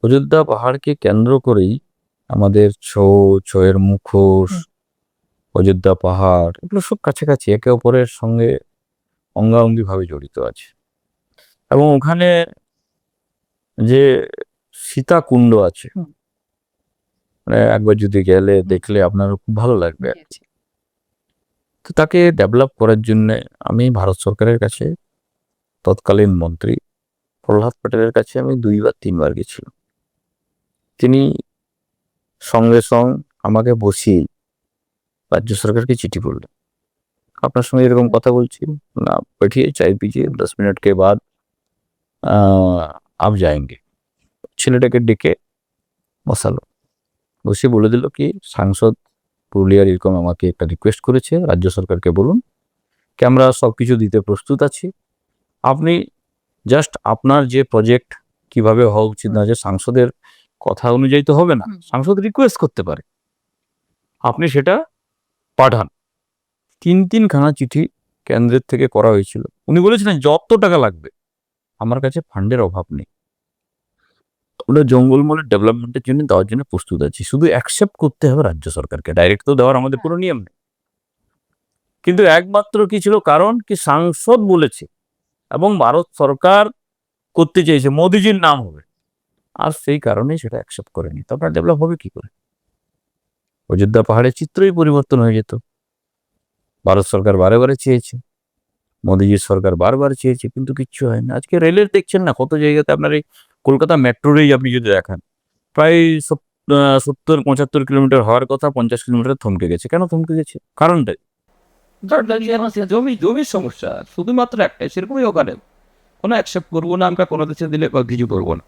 অযোধ্যা পাহাড়কে কেন্দ্র করেই আমাদের ছৌয়ের মুখোশ, অযোধ্যা পাহাড়, এগুলো সব কাছাকাছি, একে অপরের সঙ্গে অঙ্গাঅঙ্গিভাবে জড়িত আছে। এবং ওখানে যে সীতাকুণ্ড আছে, হুম। মানে একবার যদি গেলে দেখলে আপনার খুব ভালো লাগবে। তো তাকে ডেভেলপ করার জন্য আমি ভারত সরকারের কাছে, তৎকালীন মন্ত্রী প্রহ্লাদ প্যাটেলের কাছে আমি 2 বা 3 বার গেছিলাম। তিনি সঙ্গে আমাকে বসিয়ে রাজ্য সরকারকে চিঠি করলেন, আপনার সঙ্গে এরকম কথা বলছি না, बैठिए चाय पीजिए, 10 मिनट के बाद आप जाएंगे। ছেলেটাকে ডেকে বসালো, বসে বলে দিল কি, সাংসদ পুরুলিয়ার এরকম আমাকে একটা রিকোয়েস্ট করেছে, রাজ্য সরকারকে বলুন কি আমরা সবকিছু দিতে প্রস্তুত আছি, আপনি জাস্ট আপনার যে প্রজেক্ট কিভাবে হওয়া উচিত না, যে সাংসদের কথা অনুযায়ী তো হবে না, সাংসদ রিকোয়েস্ট করতে পারে, আপনি সেটা পাঠান। 3খানা চিঠি কেন্দ্রের থেকে করা হয়েছিল। উনি বলেছিলেন যত টাকা লাগবে, আমার কাছে ফান্ডের অভাব নেই, ওটা জঙ্গলমহলের ডেভেলপমেন্টের জন্য দেওয়ার জন্য প্রস্তুত আছি, শুধু অ্যাকসেপ্ট করতে হবে রাজ্য সরকারকে, ডাইরেক্ট তো দেওয়ার আমাদের কোনো নিয়ম নেই। কিন্তু একমাত্র কি ছিল কারণ, কি সাংসদ বলেছে এবং ভারত সরকার করতে চেয়েছে, মোদিজির নাম হবে, আর সেই কারণেই সেটা অ্যাকসেপ্ট করেনি। তারপর ডেভেলপ হবে কি করে? অযোধ্যা পাহাড়ের চিত্রই পরিবর্তন হয়ে যেত। ভারত সরকার বারে বারে চেয়েছে, মোদিজির সরকার বারবার চেয়েছে, কিন্তু কিচ্ছু হয় না। আজকে রেলের দেখছেন না কত জায়গাতে, আপনার এই কলকাতা মেট্রোরেই আপনি যদি দেখান, প্রায় 70-75 কিলোমিটার হওয়ার কথা 50 কিলোমিটার থমকে গেছে। কেন থমকে গেছে? কারণটা কি? জমির সমস্যা শুধুমাত্র একটাই, সেরকমই ওখানে কোনো অ্যাকসেপ্ট করবো না আমরা, কোনো দেশে দিলে বা কিছু করবো না।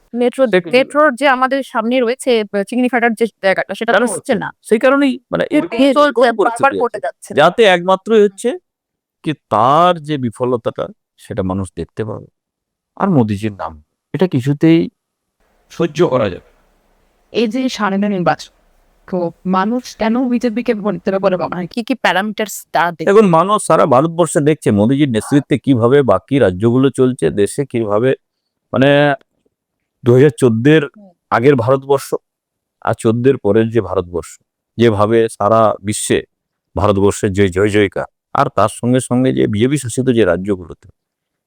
মেট্রোর যে আমাদের সামনে রয়েছে চিংড়িঘাটার যে জায়গাটা, সেটা তো হচ্ছে না। সেই কারণেই মানে বারবার ঘটে যাচ্ছে। যাতে একমাত্রই হচ্ছে কি, তার যে বিফলতাটা সেটা মানুষ দেখতে পাবে, আর মোদিজির নাম এটা কিছুতেই সহ্য করা যাবে। এই যে সামনে নির্বাচন, তো মানুষ কেন বিজেপিকে ভোট দেবে বলে ভাবা হয়? কি কি প্যারামিটার তারা দেখে? এখন মানুষ সারা ভারতবর্ষে দেখছে মোদিজির নেতৃত্বে কিভাবে বাকি রাজ্যগুলো চলছে, দেশে কিভাবে, মানে 2014-এর আগের ভারতবর্ষ আর 14-এর পরের যে ভারতবর্ষ, যেভাবে সারা বিশ্বে ভারতবর্ষের যে জয় জয়কার, আর তার সঙ্গে সঙ্গে যে বিজেপি শাসিত যে রাজ্যগুলোতে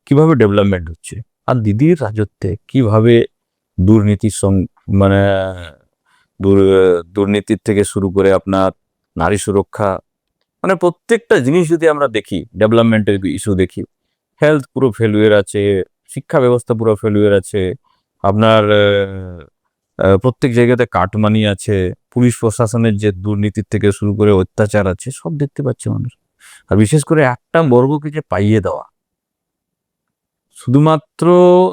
কিভাবে ডেভেলপমেন্ট হচ্ছে, আর দিদির রাজত্বে কিভাবে দুর্নীতির মানে দুর্নীতির থেকে শুরু করে আপনার নারী সুরক্ষা, মানে প্রত্যেকটা জিনিস যদি আমরা দেখি, ডেভেলপমেন্টের ইস্যু দেখি, হেলথ পুরো ফেলুয়ার আছে, শিক্ষা ব্যবস্থা পুরো ফেলুয়ার আছে, আপনার প্রত্যেক জায়গাতে কাটমানি আছে, পুলিশ প্রশাসনের যে দুর্নীতির থেকে শুরু করে অত্যাচার আছে, সব দেখতে পাচ্ছে মানুষ। আর বিশেষ করে একটা বর্গকে যে পাইয়ে দেওয়া, শুধুমাত্র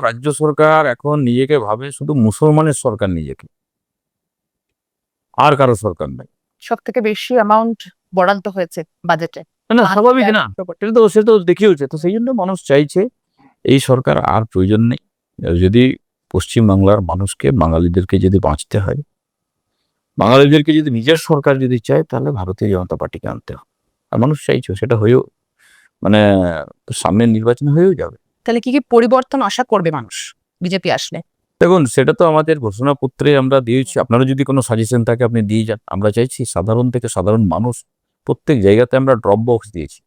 রাজ্য সরকার এখন নিজেকে ভাবে শুধু মুসলমানের সরকার নিজেকে, আর কারো সরকার নাই। সব থেকে বেশি অ্যামাউন্ট বরাদ্দ হয়েছে বাজেটে। না স্বাভাবিক না, সে তো দেখিয়েছে। তো সেই জন্য মানুষ চাইছে এই সরকার আর প্রয়োজন নেই। যদি পশ্চিমবাংলার মানুষকে, বাঙালিদেরকে যদি বাঁচতে হয়, বাঙালিদেরকে যদি নিজের সরকার যদি চায়, তাহলে ভারতীয় জনতা পার্টিকে আনতে হবে। আর মানুষ চাইছে সেটা হয়েও, মানে সামনের নির্বাচন হয়েও যাবে। তাহলে কি কি পরিবর্তন আশা করবে মানুষ বিজেপি আসলে? দেখুন, সেটা তো আমাদের ঘোষণাপত্রে আমরা দিয়েছি। আপনারা যদি কোনো সাজেশন থাকে আপনি দিয়ে যান। আমরা চাইছি সাধারণ থেকে সাধারণ মানুষ, প্রত্যেক জায়গাতে আমরা ড্রপ বক্স দিয়েছি।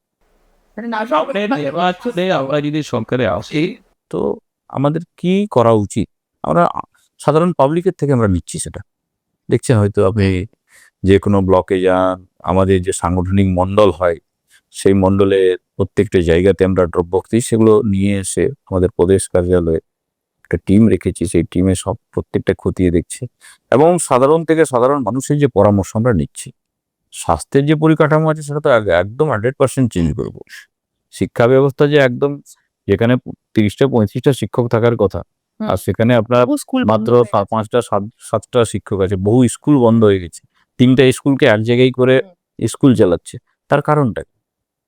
আমরা যদি সরকারে আসি, তো আমাদের কি করা উচিত, আমরা সাধারণ পাবলিকের থেকে আমরা নিচ্ছি। সেটা দেখছেন, হয়তো আপনি যে কোনো ব্লকে যান, আমাদের যে সাংগঠনিক মণ্ডল হয়, সেই মণ্ডলে প্রত্যেকটা জায়গাতে আমরা ড্রপ বক্স দিই। সেগুলো নিয়ে এসে আমাদের প্রদেশ কার্যালয়ে একটা টিম রেখেছি, সেই টিমে সব প্রত্যেকটা খতিয়ে দেখছে, এবং সাধারণ থেকে সাধারণ মানুষের যে পরামর্শ আমরা নিচ্ছি। স্বাস্থ্যের যে পরিকাঠামো আছে সেটা তো একদম 100% চেঞ্জ করবো। শিক্ষা ব্যবস্থা যে একদম, যেখানে 30টা 35টা শিক্ষক থাকার কথা, আর সেখানে আপনার স্কুল মাত্র 5টা 7টা শিক্ষক আছে। বহু স্কুল বন্ধ হয়ে গেছে, 3টা স্কুলকে এক জায়গায় করে স্কুল চালাচ্ছে। তার কারণটা কি?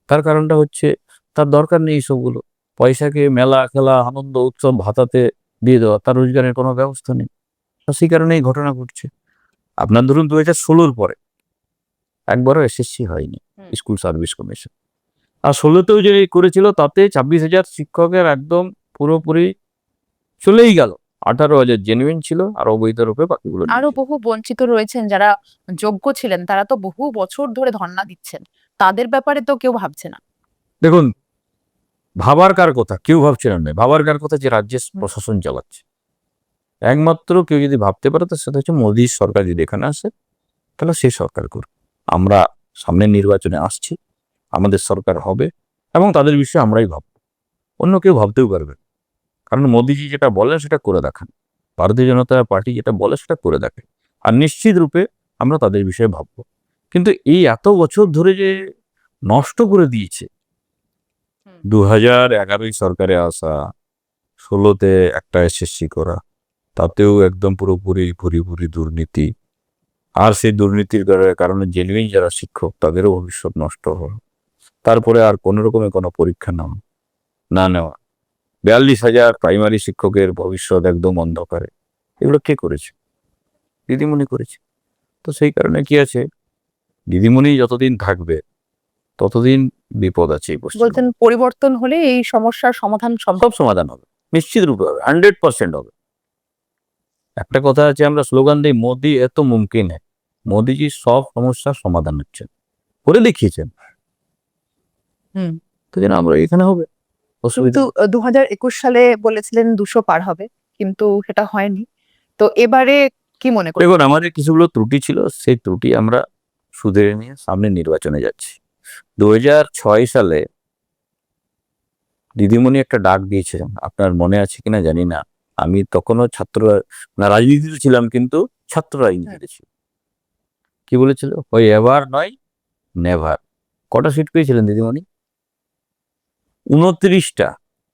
তার কারণটা হচ্ছে তার দরকার নেই এইসবগুলো। পয়সাকে মেলা খেলা আনন্দ উৎসব ভাতাতে দিয়ে দেওয়া, তার রোজগারের কোনো ব্যবস্থা নেই। তো সেই কারণে এই ঘটনা ঘটছে। আপনার ধরুন 2016 পরে একবারও এসএসসি হয়নি স্কুল সার্ভিস কমিশন, আর 16তেও যে করেছিল তাতে 26,000 শিক্ষকের একদম পুরোপুরি চলেই গেল। 18,000 জেনুইন ছিল, আর অবৈধ রূপে বাকিগুলো আরো বহু বঞ্চিত রয়েছেন যারা যোগ্য ছিলেন, তারা তো বহু বছর ধরে ধর্ণা দিচ্ছেন, তাদের ব্যাপারে তো কেউ ভাবছে না। দেখুন, ভাবার কার কথা? কেউ ভাবছে না নয়, ভাবার কার কথা যে রাজ্যের প্রশাসন চালাচ্ছে। একমাত্র কেউ যদি ভাবতে পারে তো সেটা হচ্ছে মোদীর সরকার যদি এখানে আসে, তাহলে সে সরকার করবে। আমরা সামনের নির্বাচনে আসছি, আমাদের সরকার হবে, এবং তাদের বিষয়ে আমরাই ভাববো, অন্য কেউ ভাবতেও পারবে না। কারণ মোদীজি যেটা বলেন সেটা করে দেখান, ভারতীয় জনতা পার্টি যেটা বলে সেটা করে দেখে, আর নিশ্চিত রূপে আমরা তাদের বিষয়ে ভাববো। কিন্তু এই এত বছর ধরে যে নষ্ট করে দিয়েছে, 2011 সরকারে আসা, 16তে একটা এসএসসি করা, তাতেও একদম পুরোপুরি ভুরি দুর্নীতি, আর সেই দুর্নীতির কারণে জেনুইন যারা শিক্ষক তাদেরও ভবিষ্যৎ নষ্ট হলো। তারপরে আর কোনো রকমের কোনো পরীক্ষা না নেওয়া, 42,000 প্রাইমারি শিক্ষকের ভবিষ্যৎ একদম অন্ধকারে। এগুলো কে করেছে? দিদিমণি করেছে। তো সেই কারণে কি আছে, দিদিমণি যতদিন থাকবে ততদিন বিপদ আছে এই পশ্চিমবঙ্গে। বলছেন পরিবর্তন হলে এই সমস্যার সমাধান সম্ভব। সব সমাধান হবে, নিশ্চিত রূপে হবে, 100% হবে। একটা কথা আছে, আমরা স্লোগান দিই মোদি এত মুমকিন হ্যায়। মোদিজি সব সমস্যার সমাধান হচ্ছেন, করে দেখিয়েছেন। তো যেন আমরা এখানে হবে অসুবিধা। কিন্তু 2021 সালে বলেছিলেন 200 পার হবে, কিন্তু সেটা হয়নি। তো এবারে কি মনে করেন? দেখুন, আমাদের কিছুগুলো ত্রুটি ছিল, সেই ত্রুটি আমরা শুধরে নিয়ে সামনে নির্বাচনে যাচ্ছি। 2006 সালে দিদিমণি একটা ডাক দিয়েছিলেন, আপনার মনে আছে কিনা জানি না। আমি তখনও রাজনীতিতে ছিলাম, কিন্তু ছাত্র রাজনীতিতে ছিল। কি বলেছিল? ওই এবার নয় নেভার। কটা সিট পেয়েছিলেন দিদিমণি? 29টা।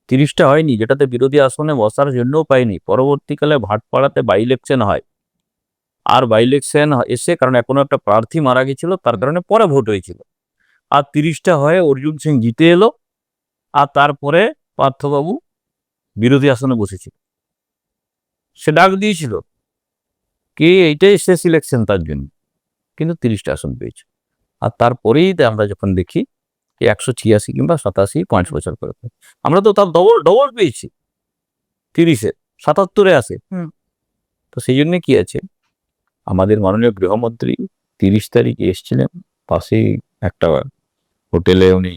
30টা হয়নি, যেটাতে বিরোধী আসনে বসার জন্যও পাইনি। পরবর্তীকালে ভাটপাড়াতে বাই ইলেকশন হয়, আর বাই ইলেকশন এসে, কারণ এখনো একটা প্রার্থী মারা গেছিল, তার কারণে পরে ভোট হয়েছিল, আর 30টা হয়ে অর্জুন সিং জিতে এলো, আর তারপরে পার্থবাবু বিরোধী আসনে বসেছিল। সে ডাক দিয়েছিল কি এইটাই শেষ ইলেকশন তার জন্য, কিন্তু 30টা আসন পেয়েছে। আর তারপরেই আমরা যখন দেখি 186 কিংবা 87, 5 বছর করে, আমরা তো তার ডবল পেয়েছি। 30-এ 77-এ আসে। তো সেই জন্য কি আছে, আমাদের মাননীয় গৃহমন্ত্রী 30 তারিখে এসেছিলেন, পাশেই একটা হোটেলে উনি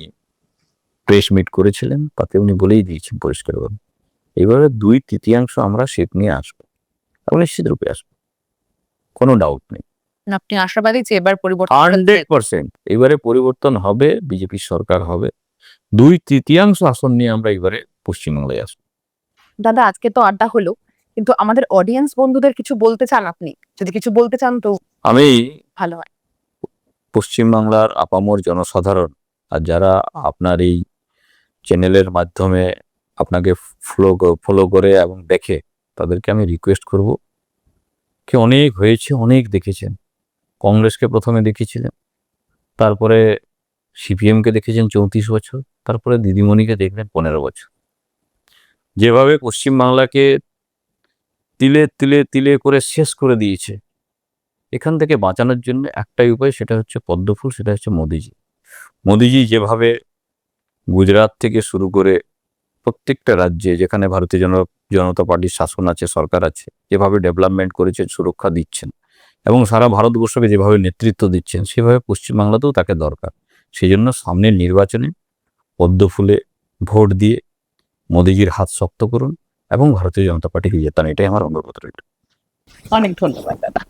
প্রেস মিট করেছিলেন, তাতে উনি বলেই দিয়েছেন পরিষ্কারভাবে এবারে 2/3 আমরা সিট নিয়ে আসবো, এবং নিশ্চিত রূপে আসবো, কোনো ডাউট নেই। আপনি আশাবাদী যে এবার পরিবর্তন 100% এবারে পরিবর্তন হবে, বিজেপি সরকার হবে। 2/3 আসন নিয়ে আমরা এবারে পশ্চিমবাংলায় আসবো। দাদা, আজকে তো আড্ডা হলো, কিন্তু আমাদের অডিয়েন্স বন্ধুদের কিছু বলতে চান আপনি? যদি কিছু বলতে চান তো আমি ভালো হয়। পশ্চিমবাংলার আপামর জনসাধারণ, আর যারা আপনার এই চ্যানেলের মাধ্যমে আপনাকে ফলো করে এবং দেখে, তাদেরকে আমি রিকোয়েস্ট করব, কি অনেক হয়েছে, অনেক দেখেছেন। কংগ্রেসকে প্রথমে দেখেছিলেন, তারপরে সিপিএমকে দেখেছেন 34 বছর, তারপরে দিদিমণিকে দেখলেন 15 বছর। যেভাবে পশ্চিমবাংলাকে তিলে তিলে তিলে করে শেষ করে দিয়েছে, এখান থেকে বাঁচানোর জন্য একটাই উপায়, সেটা হচ্ছে পদ্মফুল, সেটা হচ্ছে মোদিজি। মোদিজি যেভাবে গুজরাট থেকে শুরু করে প্রত্যেকটা রাজ্যে যেখানে ভারতীয় জনতা পার্টির শাসন আছে, সরকার আছে, যেভাবে ডেভেলপমেন্ট করেছেন, সুরক্ষা দিচ্ছেন, এবং সারা ভারতবর্ষকে যেভাবে নেতৃত্ব দিচ্ছেন, সেভাবে পশ্চিমবাংলাতেও তাকে দরকার। সেই জন্য সামনের নির্বাচনে পদ্মফুলে ভোট দিয়ে মোদিজির হাত শক্ত করুন এবং ভারতীয় জনতা পার্টিকে জেতান, এটাই আমার অনুরোধ রইল। অনেক ধন্যবাদ দাদা।